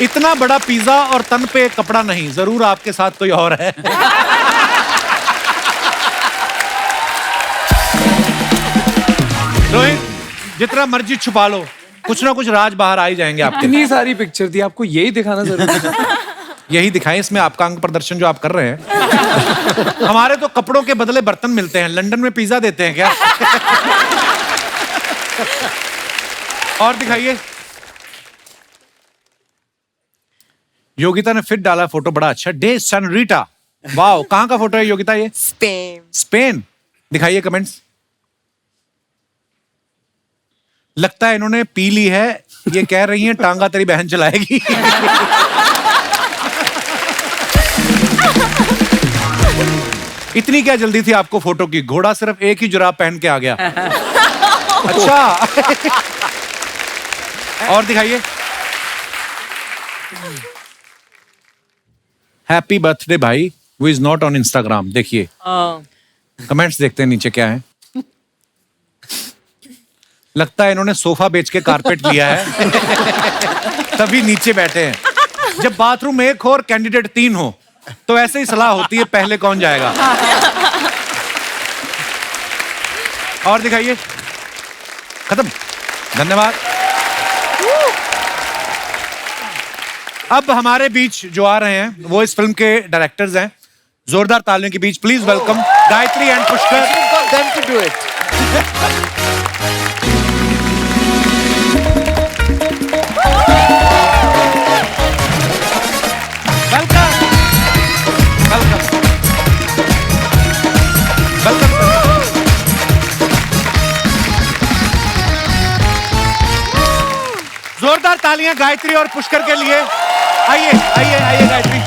इतना बड़ा पिज्जा और तन पे कपड़ा नहीं, जरूर आपके साथ कोई और है। रोहित, जितना मर्जी छुपा लो, कुछ ना कुछ राज बाहर आ ही जाएंगे आपके। इतनी सारी पिक्चर थी, आपको यही दिखाना जरूरी था। यही दिखाएं इसमें आपका अंग प्रदर्शन जो आप कर रहे हैं। हमारे तो कपड़ों के बदले बर्तन मिलते हैं, लंदन में पिज्जा देते हैं क्या? और दिखाइए। योगिता ने फिर डाला फोटो, बड़ा अच्छा। डे सनरीटा, वाओ, कहां का फोटो है योगिता ये? Spain. स्पेन। दिखाइए कमेंट्स। लगता है इन्होंने पी ली है, ये कह रही हैं टांगा तेरी बहन चलाएगी। इतनी क्या जल्दी थी आपको फोटो की? घोड़ा सिर्फ एक ही जुराब पहन के आ गया। अच्छा। और दिखाइए। हैप्पी बर्थडे भाई, who is not on Instagram. देखिए कमेंट्स देखते हैं नीचे क्या है। लगता है इन्होंने सोफा बेच के कारपेट लिया है, तभी नीचे बैठे हैं। जब बाथरूम में एक हो और कैंडिडेट 3 हो तो ऐसे ही सलाह होती है पहले कौन जाएगा। और दिखाइए। खत्म, धन्यवाद। अब हमारे बीच जो आ रहे हैं वो इस फिल्म के डायरेक्टर्स हैं। जोरदार तालियों के बीच please welcome Gayatri and Pushkar. जोरदार तालियां गायत्री और पुष्कर के लिए। आइए आइए आइए गायत्री।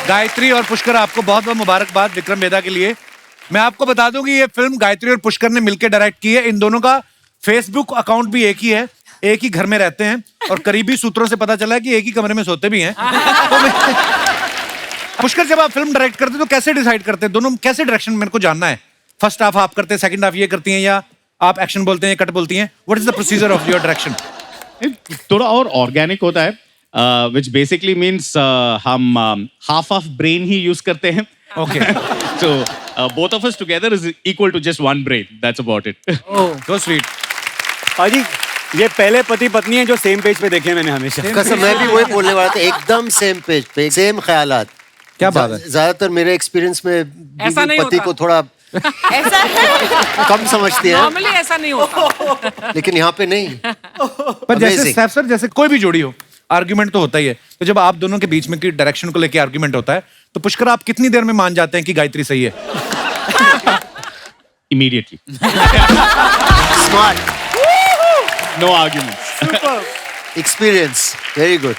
गायत्री और पुष्कर, आपको बहुत बहुत मुबारकबाद विक्रम वेदा के लिए। मैं आपको बता दूं कि ये फिल्म गायत्री और पुष्कर ने मिलकर डायरेक्ट की है। इन दोनों का फेसबुक अकाउंट भी एक ही है, एक ही घर में रहते हैं और करीबी सूत्रों से पता चला है कि एक ही कमरे में सोते भी हैं। पुष्कर, जब आप फिल्म डायरेक्ट करते तो कैसे डिसाइड करते हैं दोनों, कैसे डायरेक्शन मेरे को जानना है? फर्स्ट हाफ आप करते हैं, सेकंड हाफ ये करती हैं, या आप एक्शन बोलते हैं, कट बोलती हैं? What is the procedure of your direction? थोड़ा और ऑर्गेनिक होता है, विच बेसिकली मीन्स हम half of brain he use करते हैं। ओके। तो both of us together is equal to just one brain. That's about it. So sweet. पाजी ये पहले पति पत्नी है जो सेम पेज पे देखे मैंने हमेशा। कसम मैं भी वही बोलने वाला था, एकदम सेम पेज पे, सेम ख्यालात। क्या बात है? ज्यादातर मेरे एक्सपीरियंस में ऐसा नहीं पति होता। को थोड़ा ऐसा है कम समझती है, नॉर्मली ऐसा नहीं होता। लेकिन यहाँ पे नहीं। पर जैसे Amazing. सैफ सर, जैसे कोई भी जोड़ी हो, आर्ग्यूमेंट तो होता ही है। तो जब आप दोनों के बीच में की डायरेक्शन को लेके आर्ग्यूमेंट होता है, तो पुष्कर आप कितनी देर में मान जाते हैं कि गायत्री सही है? Immediately. Smart. No arguments. Experience. Very good.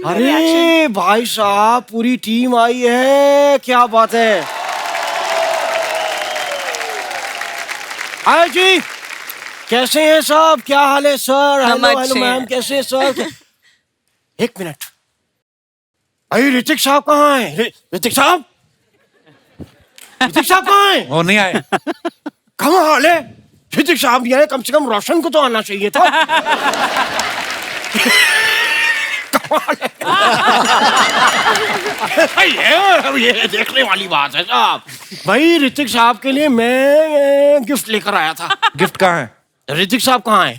अरे भाई साहब, पूरी टीम आई है, क्या बात है। आए जी, कैसे हैं सब? क्या हाल है सर? हेलो मैम, कैसे हैं सर? एक मिनट, अरे ऋतिक साहब कहाँ हैं? ऋतिक साहब, ऋतिक साहब कहाँ हैं? वो नहीं आए। कहाँ हाल है? ऋतिक साहब ये कम से कम रोशन को तो आना चाहिए था। ये देखने वाली बात है साहब। भाई ऋतिक साहब के लिए मैं गिफ्ट लेकर आया था। गिफ्ट कहाँ है? ऋतिक साहब कहाँ है?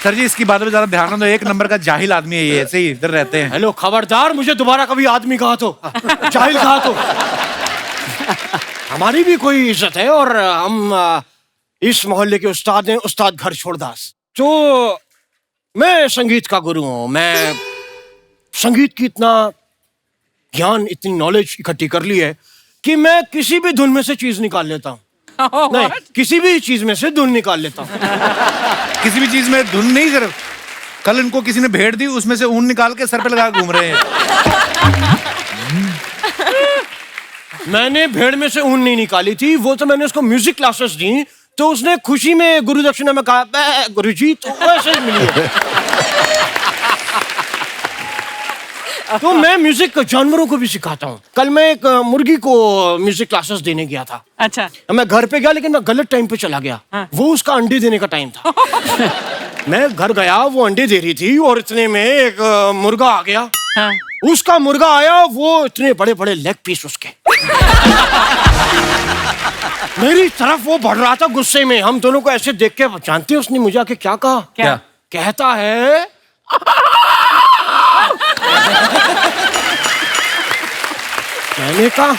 सर जी, इसकी बात में ज्यादा ध्यान ना दो, एक नंबर का जाहिल आदमी है ये, ऐसे ही इधर रहते हैं। हेलो, खबरदार मुझे दोबारा कभी आदमी कहा तो, जाहिल कहा तो। हमारी भी कोई इज्जत है, और हम इस मोहल्ले के उस्ताद हैं, उस्ताद घर छोड़दास। तो मैं संगीत का गुरु हूँ, मैं संगीत की इतना ज्ञान, इतनी नॉलेज इकट्ठी कर ली है कि मैं किसी भी धुन में से चीज निकाल लेता हूँ। नहीं, किसी भी चीज में से धुन निकाल लेता हूँ। किसी भी चीज में धुन नहीं, सिर्फ कल इनको किसी ने भेड़ दी, उसमें से ऊन निकाल के सर पे लगा घूम रहे हैं। मैंने भेड़ में से ऊन नहीं निकाली थी, वो तो मैंने उसको म्यूजिक क्लासेस दी, तो उसने खुशी में गुरु दक्षिणा में कहा गुरुजी, तो वैसे ही मिली है। तो मैं म्यूजिक जानवरों को भी सिखाता हूँ। कल मैं एक मुर्गी को म्यूजिक क्लासेस देने गया था। अच्छा, मैं घर पे गया, लेकिन मैं गलत टाइम पे चला गया। वो उसका अंडे देने का टाइम था। मैं घर गया, वो अंडे दे रही थी, और इतने में एक मुर्गा आ गया। उसका मुर्गा आया, वो इतने बड़े बड़े लेग पीस उसके मेरी तरफ वो बढ़ रहा था गुस्से में। हम दोनों को ऐसे देख के, जानते हैं उसने मुझे आके क्या कहा? क्या कहता है? मैंने कहा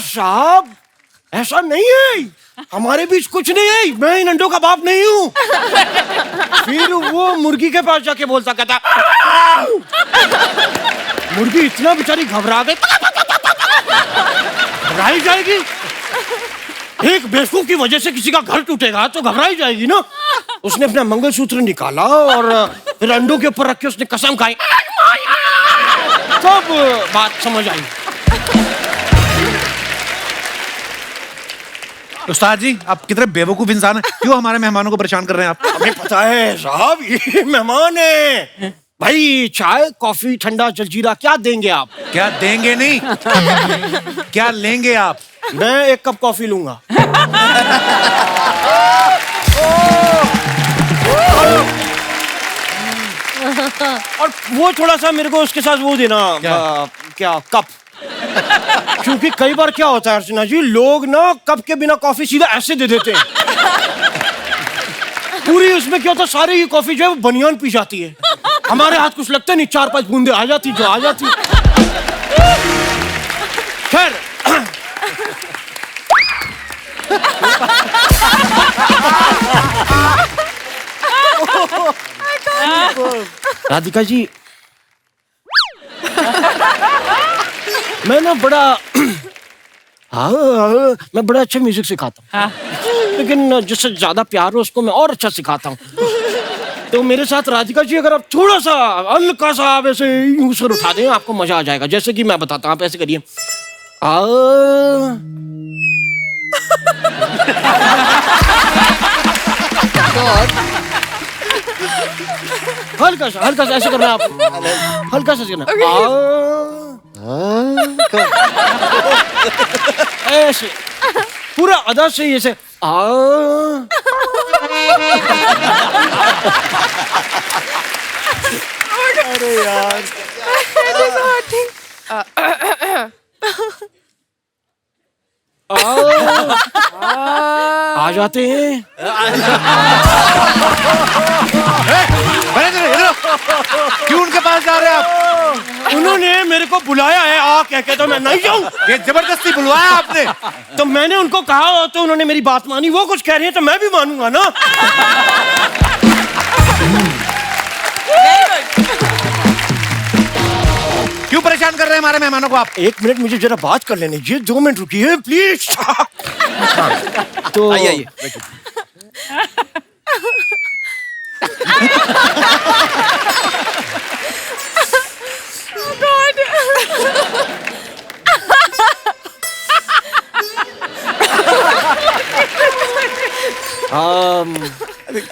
साहब ऐसा नहीं है, हमारे बीच कुछ नहीं है, मैं इन अंडों का बाप नहीं हूं। फिर वो मुर्गी के पास जाके बोलता, कहता मुर्गी इतना बेचारी घबरा गई, घबराई जाएगी। एक बेवकूफ की वजह से किसी का घर टूटेगा तो घबराई जाएगी ना। उसने अपना मंगलसूत्र निकाला और फिर अंडों के ऊपर रख के उसने कसम खाई, तब बात समझ आई। उस्ताद जी, आप कितने बेवकूफ इंसान हैं, क्यों हमारे मेहमानों को परेशान कर रहे हैं आप? हमें पता है साहब, ये मेहमान है भाई। चाय, कॉफी, ठंडा, जलजीरा क्या देंगे आप? क्या देंगे नहीं, क्या लेंगे आप? मैं एक कप कॉफी लूंगा। और वो थोड़ा सा मेरे को उसके साथ वो देना, क्या कप। क्योंकि कई बार क्या होता है अर्चना जी, लोग ना कप के बिना कॉफी सीधा ऐसे दे देते हैं। पूरी उसमें क्या होता है, सारी ही कॉफी जो है वो बनियान पी जाती है। हमारे हाथ कुछ लगता नहीं, 4-5 बूंदे आ जाती जो आ जाती। खैर, राधिका जी, मैं ना बड़ा मैं बड़ा अच्छा म्यूजिक सिखाता हूँ। लेकिन जिससे ज्यादा प्यार हो उसको मैं और अच्छा सिखाता हूँ। तो मेरे साथ राधिका जी अगर आप थोड़ा सा हल्का सा आप ऐसे यूं सर उठा दें आपको मजा आ जाएगा। जैसे कि मैं बताता हूँ, आप ऐसे करिए हल्का सा ऐसे करना आप, हल्का सा करना ऐसे पूरा अदा से ऐसे अरे यार आ जाते हैं। क्यों उनके पास जा रहे हैं आप? उन्होंने मेरे को बुलाया है आ कह के, तो मैं नहीं जाऊं। ये जबरदस्ती बुलवाया आपने? तो मैंने उनको कहा तो उन्होंने मेरी बात मानी। वो कुछ कह रही है तो मैं भी मानूंगा ना। क्यों परेशान कर रहे हैं हमारे मेहमानों को आप? 1 मिनट मुझे जरा बात कर लेने दीजिए, 2 मिनट रुकिए प्लीज। तो आइए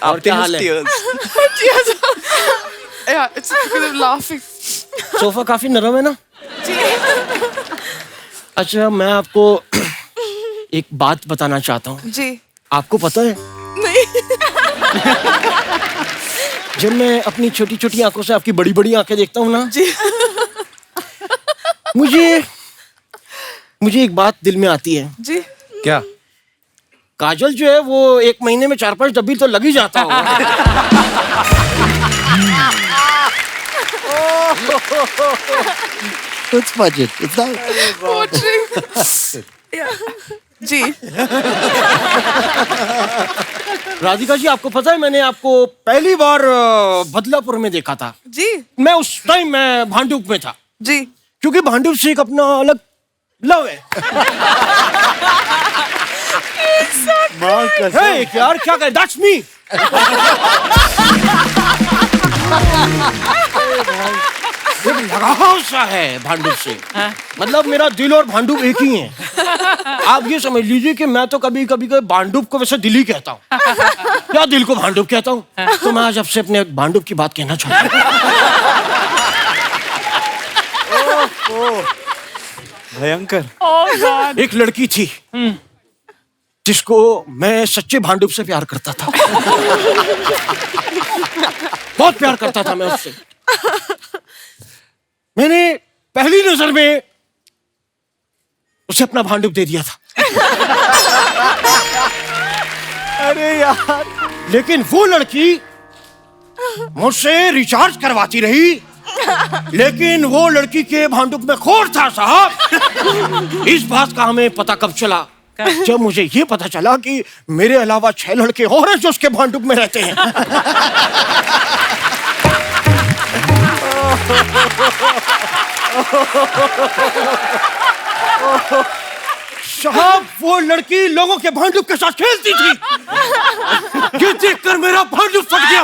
और क्या हाल है? Yeah, it's because of laughing. Sofa काफी नरम है ना? अच्छा, मैं आपको एक बात बताना चाहता हूँ। जी। आपको पता है? नहीं। जब मैं अपनी छोटी छोटी आंखों से आपकी बड़ी बड़ी आंखें देखता हूँ ना, जी। मुझे एक बात दिल में आती है। जी। क्या? काजल जो है वो 1 महीने में 4-5 डब्बी तो लग ही जाता होगा। It's budget. It's not... जी। राधिका जी, आपको पता है मैंने आपको पहली बार बदलापुर में देखा था। जी। मैं उस टाइम मैं भांडुप में था। जी। क्योंकि भांडुप से एक अपना अलग लव है। Hey, यार क्या करें? That's me. लगाव सा है भांडुप से। मतलब मेरा दिल और भांडुप एक ही है। आप ये समझ लीजिए कि मैं तो कभी कभी भांडुप को वैसे दिल ही कहता हूँ या दिल को भांडुप कहता हूँ। तो मैं आज आपसे अपने भांडुप की बात कहना चाहता हूँ। भयंकर। एक लड़की थी जिसको मैं सच्चे भांडुप से प्यार करता था। बहुत प्यार करता था मैं उससे। मैंने पहली नजर में उसे अपना भांडुप दे दिया था। अरे यार। लेकिन वो लड़की मुझसे रिचार्ज करवाती रही, लेकिन वो लड़की के भांडुप में खोर था साहब। इस बात का हमें पता कब चला? जब मुझे ये पता चला कि मेरे अलावा 6 लड़के और हैं जो उसके भांडुप में रहते हैं। साहब, वो लड़की लोगों के भांडुप के साथ खेलती थी। ये देखकर मेरा भांडुप फट गया।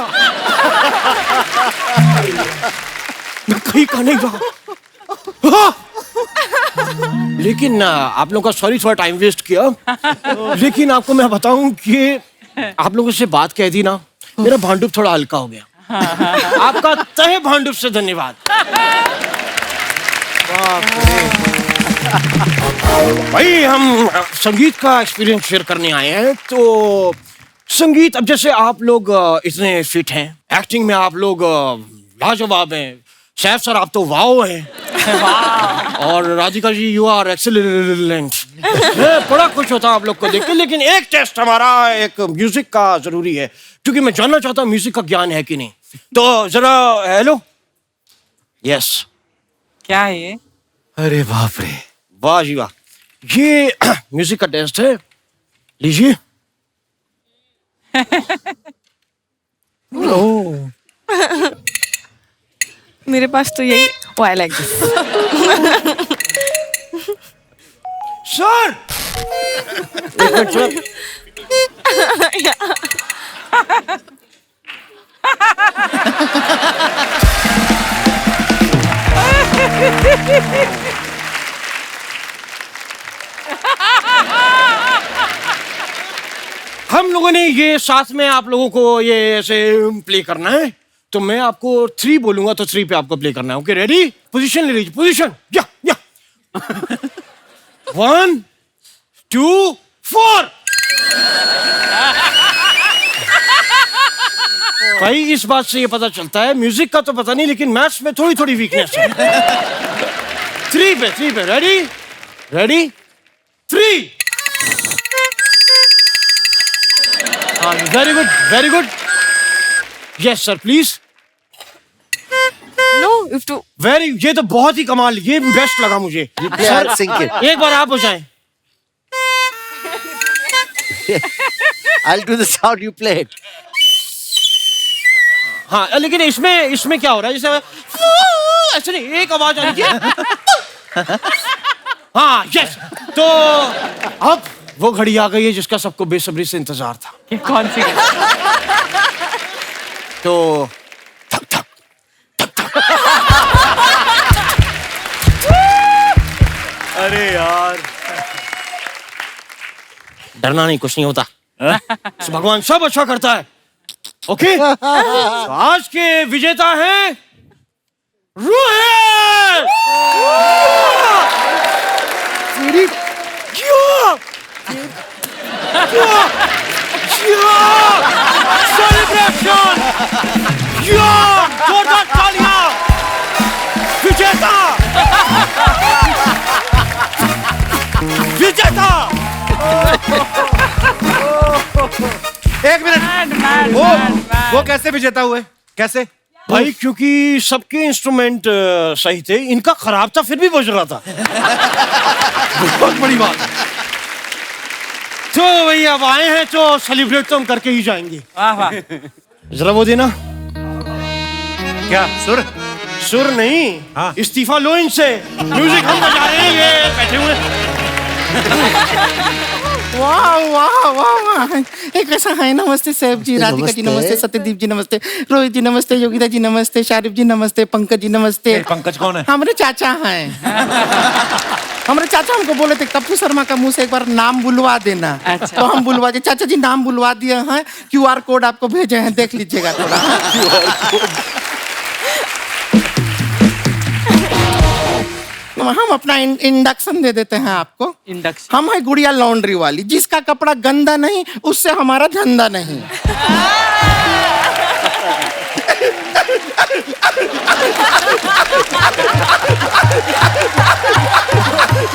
मैं कहीं का नहीं रहा। लेकिन आप लोगों का सॉरी, थोड़ा टाइम वेस्ट किया। लेकिन आपको मैं बताऊं कि आप लोगों से बात कह दी ना, मेरा भांडुप थोड़ा हल्का हो गया। आपका तहे भांडुप से धन्यवाद। भाई, हम संगीत का एक्सपीरियंस शेयर करने आए हैं। तो संगीत, अब जैसे आप लोग इतने फिट हैं, एक्टिंग में आप लोग लाजवाब हैं, सैफ सर आप तो वाओ हैं, और Radhika ji you are excellent. मैं बड़ा खुश होता हूँ आप लोग को देख के। लेकिन एक टेस्ट हमारा एक म्यूजिक का जरूरी है, क्योंकि मैं जानना चाहता हूँ म्यूजिक का ज्ञान है कि नहीं। तो जरा हेलो। यस। क्या है ये? अरे बाप रे, वाह जी वाह। ये म्यूजिक का टेस्ट है, लीजिए। ओह, मेरे पास तो यही आई लाइक दिस। सर, हम लोगों ने ये साथ में आप लोगों को ये ऐसे प्ले करना है, तो मैं आपको 3 बोलूंगा तो 3 पे आपको प्ले करना है। Okay, ready? पोजीशन ले लीजिए, पोजीशन। या 1 2 4। भाई इस बात से ये पता चलता है, म्यूजिक का तो पता नहीं लेकिन मैथ्स में थोड़ी थोड़ी वीकनेस है। 3 पे ready? Ready? 3। Very good. Yes sir, please. No, you have to. ये तो बहुत ही कमाल, ये बेस्ट लगा मुझे। सर, एक बार आप हो जाएं। I'll do the sound, you play it. हाँ, लेकिन इसमें क्या हो रहा है? जैसे ऐसे नहीं, एक आवाज आ रही है। हाँ, यस। तो अब वो घड़ी आ गई है जिसका सबको बेसब्री से इंतजार था। ये कौन सी घड़ी? तो अरे यार, डरना नहीं, कुछ नहीं होता। भगवान सब अच्छा करता है। ओके, तो आज के विजेता हैं रोहित। सेलिब्रेशन, जोरदार तालियां। विजेता एक मिनट, वो कैसे विजेता हुए? कैसे? भाई क्योंकि सबके इंस्ट्रूमेंट सही थे, इनका खराब था फिर भी बज रहा था। बहुत बड़ी बात। तो भैया अब आए हैं तो सेलिब्रेट तो हम करके ही जाएंगे। जरा वो देना। क्या? सुर नहीं, हाँ। इस्तीफा लो इनसे। म्यूजिक हम बजा रहे हैं, ये बैठे हुए। वाह वाह वाह वाह, एक ऐसा है। नमस्ते सैफ जी, राधिका जी नमस्ते, सत्यदीप जी नमस्ते, रोहित जी नमस्ते, योगिता जी नमस्ते, शारिफ जी नमस्ते, पंकज जी नमस्ते। पंकज कौन है? हमारे चाचा हैं। हमारे चाचा हमको बोले थे कप्पू शर्मा का मुंह से एक बार नाम बुलवा देना। अच्छा। तो हम बुलवा दिए। चाचा जी नाम बुलवा दिए हैं, QR कोड आपको भेजे हैं, देख लीजिएगा थोड़ा। हम अपना इंडक्शन दे देते हैं आपको। इंडक्शन? हम है गुड़िया लॉन्ड्री वाली, जिसका कपड़ा गंदा नहीं उससे हमारा धंधा नहीं।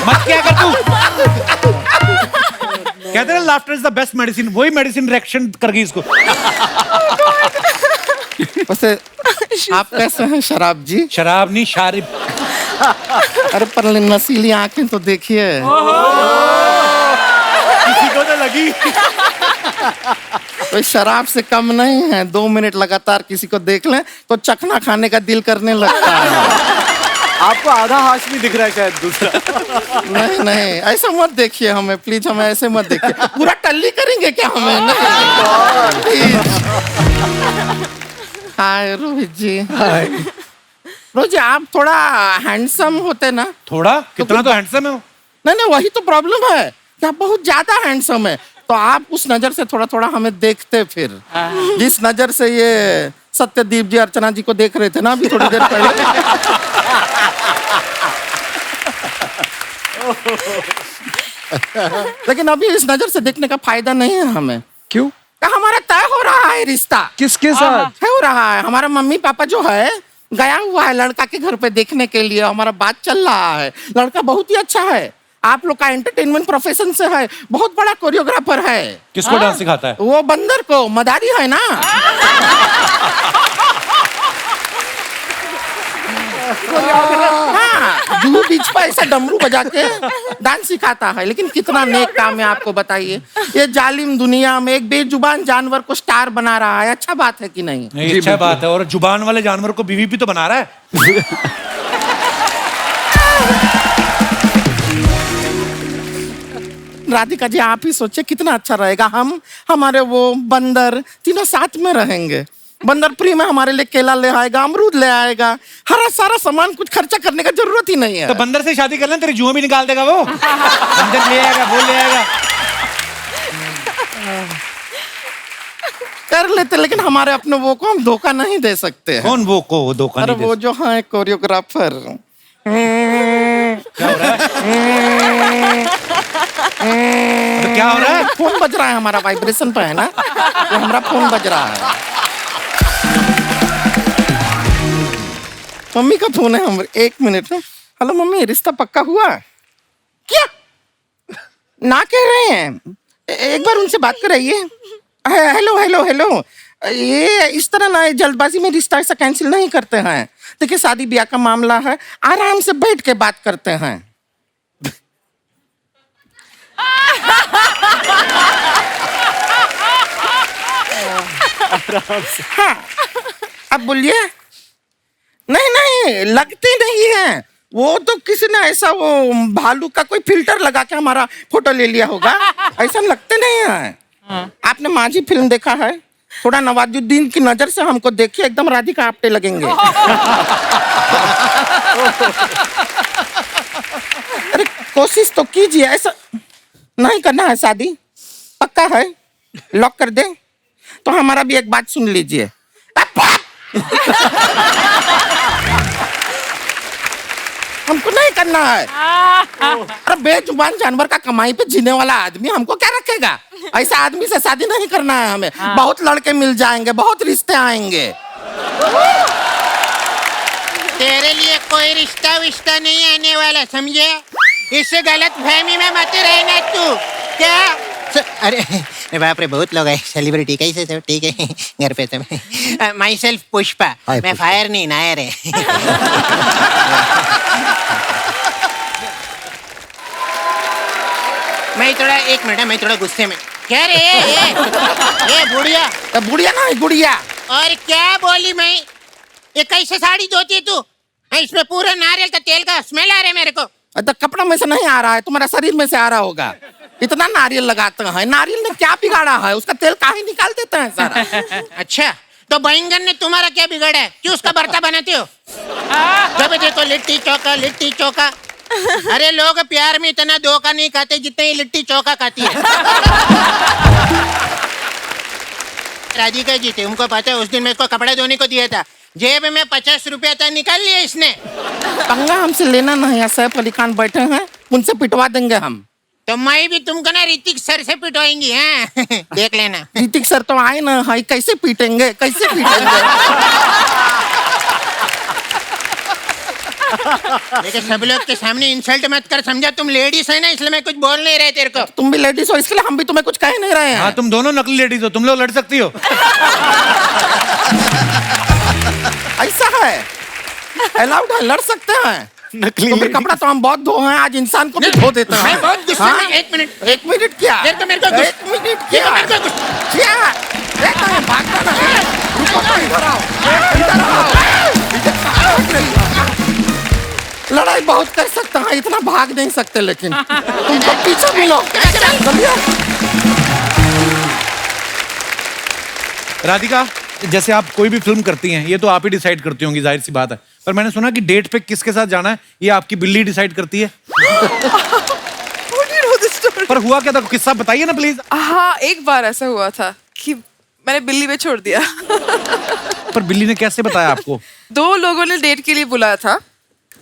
मत क्या कर तू? कहते हैं laughter is the best medicine, वही मेडिसिन रिएक्शन कर गई इसको। वैसे आप कैसे हैं शराब जी? शराब नहीं, शारिब। अरे पर नशीली आंखें तो देखिए। किसी को तो लगी। कोई शराब से कम नहीं है। 2 मिनट लगातार किसी को देख लें तो चखना खाने का दिल करने लगता है। आपको आधा हाशमी दिख रहा है शायद दूसरा। नहीं नहीं, ऐसा मत देखिए हमें प्लीज, हमें ऐसे मत देखिए। पूरा टल्ली करेंगे क्या हमें? नहीं। हाय रोहित जी। रोहित जी आप थोड़ा हैंडसम होते ना। थोड़ा? कितना तो हैंडसम है वो। नहीं, वही तो प्रॉब्लम है कि आप बहुत ज्यादा हैंडसम है। तो आप उस नजर से थोड़ा थोड़ा हमें देखते फिर, जिस नजर से ये सत्यदीप जी अर्चना जी को देख रहे थे ना अभी थोड़ी देर पहले। लेकिन अभी इस नजर से देखने का फायदा नहीं है हमें। क्यों? हमारा तय हो रहा है रिश्ता। किसके साथ? हो रहा है, हमारा मम्मी पापा जो है गया हुआ है लड़का के घर पे देखने के लिए। हमारा बात चल रहा है, लड़का बहुत ही अच्छा है, आप लोग का एंटरटेनमेंट प्रोफेशन से है, बहुत बड़ा कोरियोग्राफर है। किसको डांस सिखाता है? वो बंदर को, मदारी है ना। हाँ, जूहू बीच पर ऐसा डमरू बजा के डांस सिखाता है। लेकिन कितना नेक काम है आपको बताइए। ये जालिम दुनिया में एक बेजुबान जानवर को स्टार बना रहा है। अच्छा बात है कि नहीं? नहीं, अच्छा बात है। और जुबान वाले जानवर को बीवी भी तो बना रहा है। राधिका जी आप ही सोचिए कितना अच्छा रहेगा। हम हमारे वो बंदर तीनों साथ में रहेंगे। बंदर फ्री में हमारे लिए केला ले आएगा, अमरूद ले आएगा, हरा सारा सामान, कुछ खर्चा करने का जरूरत ही नहीं है। तो बंदर से शादी कर ले, तेरी जुआ भी निकाल देगा वो। बंदर ले आएगा, वो ले आएगा। कर लेते, लेकिन हमारे अपने वो को हम धोखा नहीं दे सकते हैं। कौन वो को धोखा नहीं दे? वो जो है कोरियोग्राफर। क्या हो रहा है? तो क्या हो रहा है? फोन बज रहा है हमारा, वाइब्रेशन पे है ना, तो हमारा फोन बज रहा है। मम्मी का फोन है हम। 1 मिनट। हेलो मम्मी, रिश्ता पक्का हुआ? क्या ना कह रहे हैं? एक बार उनसे बात कराइए। हेलो हेलो हेलो, ये इस तरह ना जल्दबाजी में रिश्ता ऐसा कैंसिल नहीं करते हैं। देखिए शादी ब्याह का मामला है, आराम से बैठ के बात करते हैं। हाँ, अब बोलिए। नहीं नहीं, लगती नहीं है। वो तो किसी ने ऐसा वो भालू का कोई फिल्टर लगा के हमारा फोटो ले लिया होगा, ऐसा लगते नहीं है। आपने माझी फिल्म देखा है? थोड़ा नवाजुद्दीन की नजर से हमको देखिए, एकदम राधिका आप्टे लगेंगे। अरे कोशिश तो कीजिए, ऐसा नहीं करना है। शादी पक्का है, लॉक कर दे। तो हमारा भी एक बात सुन लीजिए। हमको नहीं करना है। अरे बेजुबान जानवर का कमाई पे जीने वाला आदमी हमको क्या रखेगा? ऐसा आदमी से शादी नहीं करना है हमें। बहुत लड़के मिल जाएंगे, बहुत रिश्ते आएंगे। तेरे लिए कोई रिश्ता विश्ता नहीं आने वाला, समझे? इससे गलत फहमी में मत रहना तू। क्या? अरे बाप रे, बहुत लोग हैं। सेलिब्रिटी कैसे सब ठीक है घर पे सब? माई सेल्फ पुष्पा, मैं फायर नहीं नायर है। मैं थोड़ा 1 मिनट है, मैं थोड़ा गुस्से में। क्या रे ये बुढ़िया? बुढ़िया ना, गुड़िया। और क्या बोली मैं? ये कैसे साड़ी धोती है तू? इसमें पूरा नारियल का तेल का स्मेल आ रहा है मेरे को। तो कपड़ा में से नहीं आ रहा है, तुम्हारा शरीर में से आ रहा होगा। इतना नारियल लगाते हैं, नारियल ने क्या बिगाड़ा है? उसका तेल काहे निकाल देते हैं सारा। अच्छा, तो बैंगन ने तुम्हारा क्या बिगाड़ा है? क्यों उसका भरता बनाते हो? जब देखो लिट्टी चोखा, लिट्टी चोखा। अरे लोग प्यार में इतना धोखा नहीं खाते जितने ही लिट्टी चोखा खाती है। राधिका जी थे, उनको पता है उस दिन मेरे को कपड़े धोने को दिया था, जेब में 50 रुपया था, निकाल लिया इसने। पंगा हमसे लेना नहीं है। सैफ अली खान बैठे हैं, उनसे पिटवा देंगे हम। तो मैं भी तुमको ना ऋतिक सर से पिटवाएंगी। हैं? देख लेना। ऋतिक सर तो आए ना, हाई कैसे पीटेंगे, कैसे पीटेंगे? लेकिन सब लोग के सामने इंसल्ट मत कर, समझा? तुम लेडीज है ना, इसलिए मैं कुछ बोल नहीं रहे तेरे को। तुम भी लेडीज हो, इसलिए हम भी तुम्हें कुछ कह नहीं रहे हैं। हाँ, तुम दोनों नकली लेडीज हो, तुम लोग लड़ सकती हो। ऐसा है, अलाउड है, लड़ सकते हैं। नकली तो कपड़ा तो हम बहुत धो हैं, आज इंसान को भी धो देते हैं। मैं बहुत गुस्से में। 1 मिनट। 1 मिनट क्या? मेरे को 1 मिनट क्या? क्या? देखना, भागना नहीं। रुको तो, इधर आओ, इधर आओ। लड़ाई बहुत कर सकते हैं, इतना भाग नहीं सकते, लेकिन तुम तो पीछे भी लो। राधिका, जैसे आप कोई भी फिल्म करती हैं, ये तो आप ही डिसाइड करती होंगी, जाहिर सी बात है। पर मैंने सुना कि डेट पे किसके साथ जाना है ये आपकी बिल्ली डिसाइड करती है। पर हुआ क्या था, किस्सा बताइए ना प्लीज। हाँ, एक बार ऐसा हुआ था कि मैंने बिल्ली पे छोड़ दिया। पर बिल्ली ने कैसे बताया आपको? 2 लोगों ने डेट के लिए बुलाया था।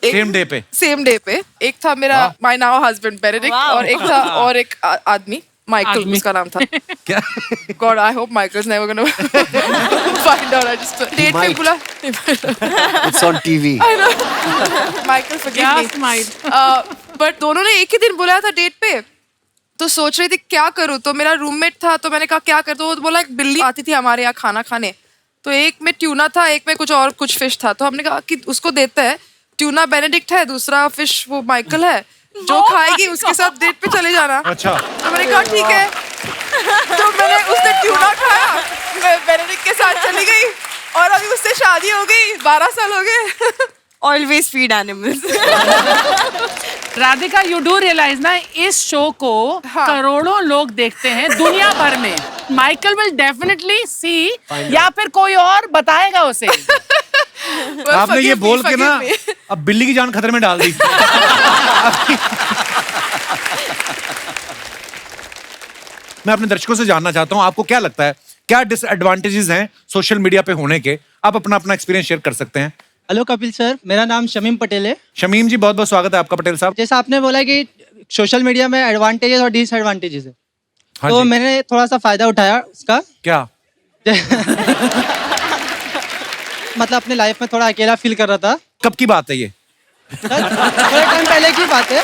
सेम डे पे? सेम डे पे। एक था मेरा माय नाउ हस्बैंड बेनेडिक्ट, और एक था और एक आदमी माइकल, उसका नाम था। क्या? God, I hope Michael's never gonna find out. I just date पे बुला। It's on TV. I know. Michael, forgive me. But दोनों ने एक ही दिन बुलाया था डेट पे, तो सोच रही थी क्या करूँ। तो मेरा रूममेट था, तो मैंने कहा क्या कर दो। तो बोला एक बिल्ली आती थी हमारे यहाँ खाना खाने, तो एक में ट्यूना था, एक में कुछ फिश था। तो हमने कहा कि उसको देते हैं, ट्यूना बेनेडिक्ट है, दूसरा फिश वो माइकल है, जो खाएगी उसके साथ डेट पे चले जाना। अच्छा। तो मैंने कहा ठीक है। तो मैंने उसने ट्यूना खाया, मैं बेनेडिक्ट के साथ चली गई, और अभी उससे शादी हो गई, 12 साल हो गए। Always feed animals. Radhika, you do realise ना, इस शो को करोड़ों लोग देखते हैं दुनिया भर में। माइकल विल डेफिनेटली सी, या फिर कोई और बताएगा उसे। आपने ये बोल के ना अब बिल्ली की जान खतरे में डाल दी। मैं अपने दर्शकों से जानना चाहता हूं, आपको क्या लगता है क्या डिसएडवांटेजेस हैं सोशल मीडिया पे होने के? आप अपना अपना एक्सपीरियंस शेयर कर सकते हैं। हेलो कपिल सर, मेरा नाम शमीम पटेल है। शमीम जी, बहुत बहुत स्वागत है आपका पटेल साहब। जैसा आपने बोला कि सोशल मीडिया में एडवांटेजेस और डिसएडवांटेजेस है, हाँ तो जी। मैंने थोड़ा सा फायदा उठाया उसका। क्या? मतलब अपने लाइफ में थोड़ा अकेला फील कर रहा था। कब की बात है ये? थोड़े टाइम पहले की बात है।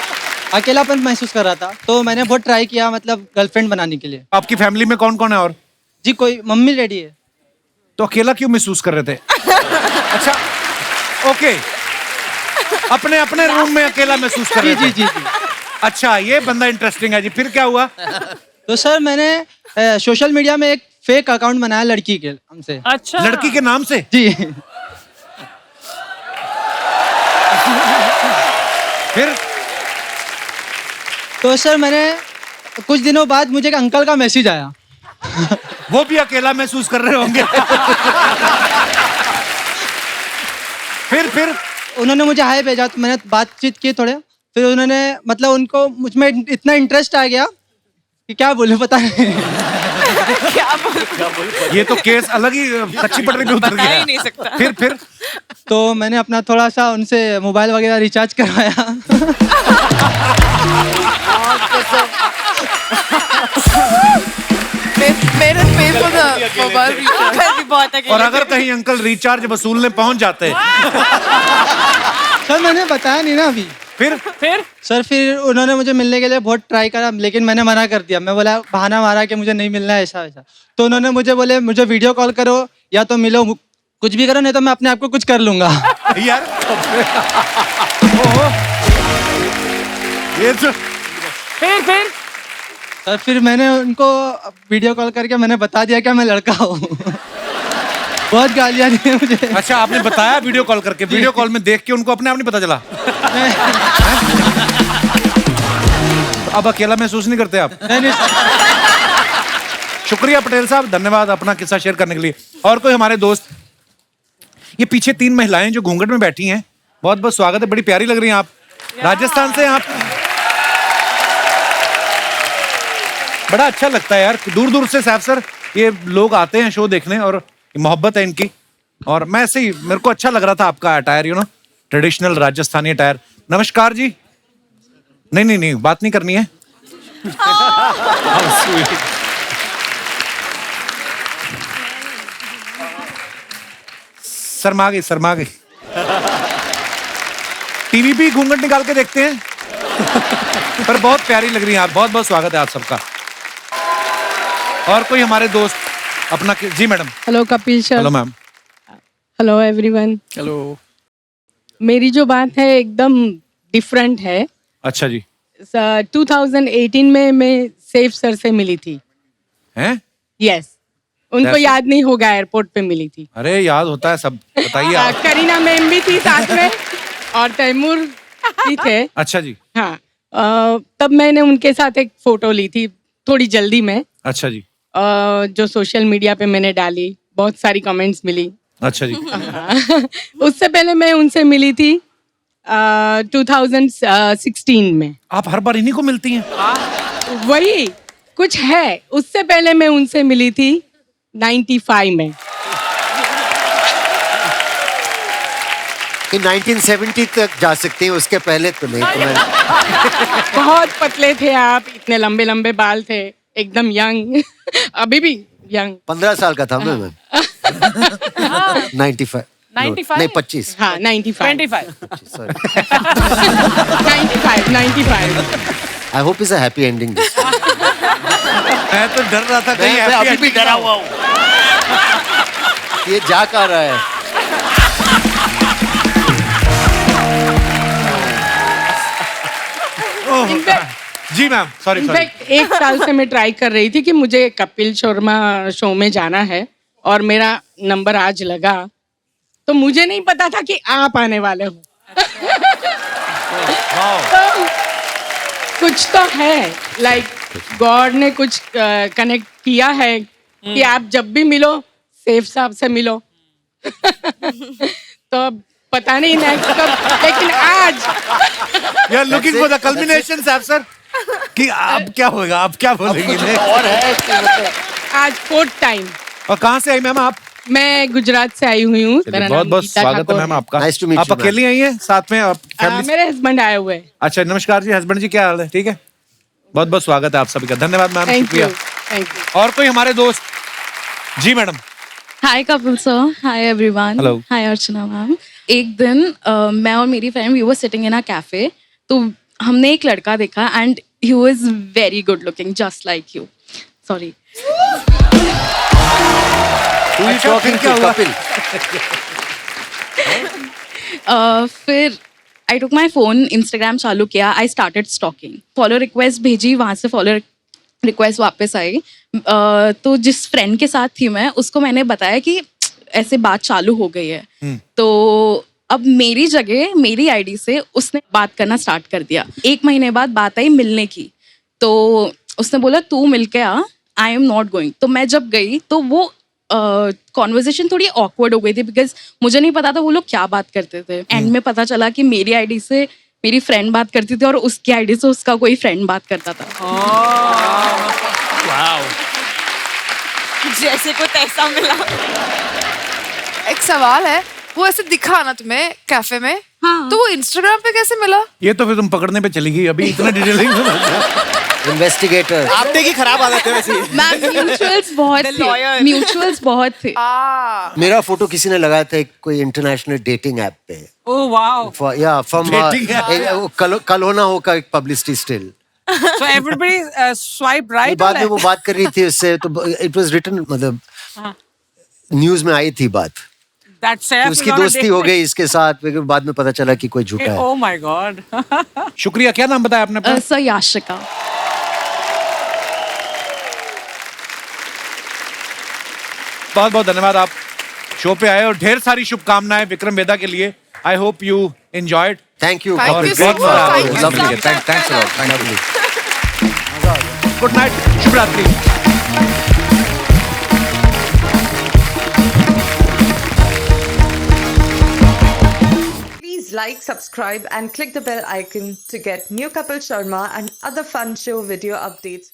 अकेलापन महसूस कर रहा था, तो मैंने बहुत ट्राई किया, मतलब गर्लफ्रेंड बनाने के लिए। आपकी फैमिली में कौन कौन है? और जी कोई मम्मी रेडी है। तो अकेला क्यों महसूस कर रहे थे? अच्छा, ओके, अपने अपने रूम में अकेला महसूस कर रहे थे। जी। अच्छा, ये बंदा इंटरेस्टिंग है जी। फिर क्या हुआ? तो सर मैंने सोशल मीडिया में एक फेक अकाउंट बनाया लड़की के हमसे। अच्छा, लड़की के नाम से? जी। फिर? तो सर मैंने कुछ दिनों बाद मुझे एक अंकल का मैसेज आया। वो भी अकेला महसूस कर रहे होंगे। फिर उन्होंने मुझे हाय भेजा, तो मैंने बातचीत की थोड़े। फिर उन्होंने मतलब उनको मुझ में इतना इंटरेस्ट आ गया कि क्या बोलूं पता नहीं। ये तो केस अलग ही कच्ची पटरी पे उतर गया। नहीं सकता। फिर तो मैंने अपना थोड़ा सा उनसे मोबाइल वगैरह रिचार्ज करवाया। मेरे पे फॉर द मोबाइल रिचार्ज बहुत और अगर कहीं अंकल रिचार्ज वसूलने पहुंच जाते सर मैंने बताया नहीं ना अभी। फिर सर फिर उन्होंने मुझे मिलने के लिए बहुत ट्राई करा, लेकिन मैंने मना कर दिया। मैं बोला, बहाना मारा कि मुझे नहीं मिलना है, ऐसा वैसा। तो उन्होंने मुझे बोले मुझे वीडियो कॉल करो या तो मिलो, कुछ भी करो, नहीं तो मैं अपने आप को कुछ कर लूंगा। यार ये तो फिर सर फिर मैंने उनको वीडियो कॉल करके मैंने बता दिया कि मैं लड़का हूँ। बहुत गालियाँ दी हैं मुझे। अच्छा, आपने बताया वीडियो कॉल करके? वीडियो कॉल में देख के उनको अपने आप नहीं पता चला? अब अकेला महसूस नहीं करते आप? शुक्रिया पटेल साहब, धन्यवाद अपना किस्सा शेयर करने के लिए। और कोई हमारे दोस्त? ये पीछे 3 महिलाएं जो घूंघट में बैठी हैं, बहुत बहुत स्वागत है, बड़ी प्यारी लग रही हैं आप। राजस्थान से आप? बड़ा अच्छा लगता है यार, दूर दूर से साहब सर ये लोग आते हैं शो देखने, और मोहब्बत है इनकी। और मैं ऐसे ही, मेरे को अच्छा लग रहा था आपका attire, you know, traditional Rajasthani attire. नमस्कार जी। नहीं, बात नहीं करनी है। शर्मा गई। टीवी भी घूंघट निकाल के देखते हैं। पर बहुत प्यारी लग रही हैं आप, बहुत बहुत स्वागत है आप सबका। और कोई हमारे दोस्त अपना? जी madam. Hello Kapil sir. Hello ma'am. Hello everyone. Hello. मेरी जो बात है एकदम डिफरेंट है। अच्छा जी। 2018 में मैं सैफ सर से मिली थी। हैं? यस, उनको कैसे? याद नहीं होगा, एयरपोर्ट पे मिली थी। अरे याद होता है सब, बताइए आप। करीना मैम भी थी साथ में और तैमूर भी थे। अच्छा जी। हाँ, तब मैंने उनके साथ एक फोटो ली थी थोड़ी जल्दी में। अच्छा जी। जो सोशल मीडिया पे मैंने डाली, बहुत सारी कमेंट्स मिली। अच्छा जी। उससे पहले मैं उनसे मिली थी 2016 में। आप हर बार इन्हीं को मिलती हैं? वही कुछ है। उससे पहले मैं उनसे मिली थी 95 में। कि 1970 तक जा सकते हैं, उसके पहले तो नहीं। तो मैं... बहुत पतले थे आप, इतने लंबे लंबे बाल थे, एकदम यंग। अभी भी यंग। 15 साल का था मैं। 95 नहीं 25। हाँ 95 I hope is a happy ending. मैं तो डर रहा था कहीं मैं अभी भी डरा हुआ हूँ। ये जा कहाँ रहा है? जी मैम, सॉरी। इनफैक्ट 1 साल से मैं ट्राई कर रही थी कि मुझे कपिल शर्मा शो में जाना है, और मेरा नंबर आज लगा। तो मुझे नहीं पता था कि आप आने वाले हो। तो कुछ तो है, लाइक गॉड ने कुछ कनेक्ट किया है कि आप जब भी मिलो सेफ साहब से मिलो। तो अब पता नहीं नेक्स्ट कब, लेकिन आज you are looking for the culmination साहब सर कि अब क्या होगा, अब क्या बोलेंगे और है आज फोर्थ टाइम। और कहाँ से आई मैम आप? मैं गुजरात से आई हुई हूँ। बहुत बहुत स्वागत है मैम आपका। Nice to meet आप you, अकेली आई हैं साथ में आप family से? मेरे हस्बैंड आए हुए हैं। अच्छा नमस्कार जी, हस्बैंड जी क्या हाल है? ठीक है, बहुत बहुत स्वागत है आप सभी का। धन्यवाद मैम, थैंक शुक्रिया। You, thank you. और कोई हमारे दोस्त? जी madam. Hi Kapil sir, hi everyone. Hello. Hi Archana ma'am. एक दिन मैं और मेरी friend we were sitting in a cafe, तो हमने एक लड़का देखा and he was very good looking just like you. Sorry. फिर I took my phone, Instagram चालू किया, I started stalking, follow request भेजी, वहाँ से फॉलो रिक्वेस्ट वापस आई। तो जिस फ्रेंड के साथ थी मैं, उसको मैंने बताया कि ऐसे बात चालू हो गई है। तो अब मेरी जगह मेरी आईडी से उसने बात करना स्टार्ट कर दिया। 1 महीने बाद बात आई मिलने की, तो उसने बोला तू मिल के आ, आई एम नॉट गोइंग। तो मैं जब गई तो वो कॉन्वर्जेशन थोड़ी ऑकवर्ड हो गई थी, बिकॉज मुझे नहीं पता था वो लोग क्या बात करते थे। एंड में पता चला कि मेरी आईडी से मेरी फ्रेंड बात करती थी और उसकी आईडी से उसका कोई फ्रेंड बात करता था। जैसे को तैसा मिला। एक सवाल है, वो ऐसे दिखा ना तुम्हें कैफे में, हाँ। तो वो इंस्टाग्राम पे कैसे मिला? ये तो फिर तुम पकड़ने पे चली गई, अभी इतना डिटेलिंग इन्वेस्टिगेटर आपने की खराब आदत है वैसे। मैम म्यूचुअल्स बहुत थे, म्यूचुअल्स बहुत थे। मेरा फोटो किसी ने लगाया था एक कोई इंटरनेशनल डेटिंग ऐप पे। Oh wow. या फ्रॉम कल होना हो का एक publicity still. So everybody swipe right. बाद में वो बात कर रही थी उससे, तो इट वाज रिटन, मतलब न्यूज में आई थी बात। उसकी दोस्ती हो गई इसके साथ, फिर बाद में पता चला कि कोई झूठा है। Oh my God. शुक्रिया। क्या नाम बताया आपने अपना? सर याशिका। बहुत बहुत धन्यवाद, आप शो पे आए और ढेर सारी शुभकामनाएं विक्रम वेदा के लिए। I hope you enjoyed. Thank you. Good night, शुभ रात्रि। Please like, subscribe and click the bell icon to get new Kapil Sharma and other fun show video updates.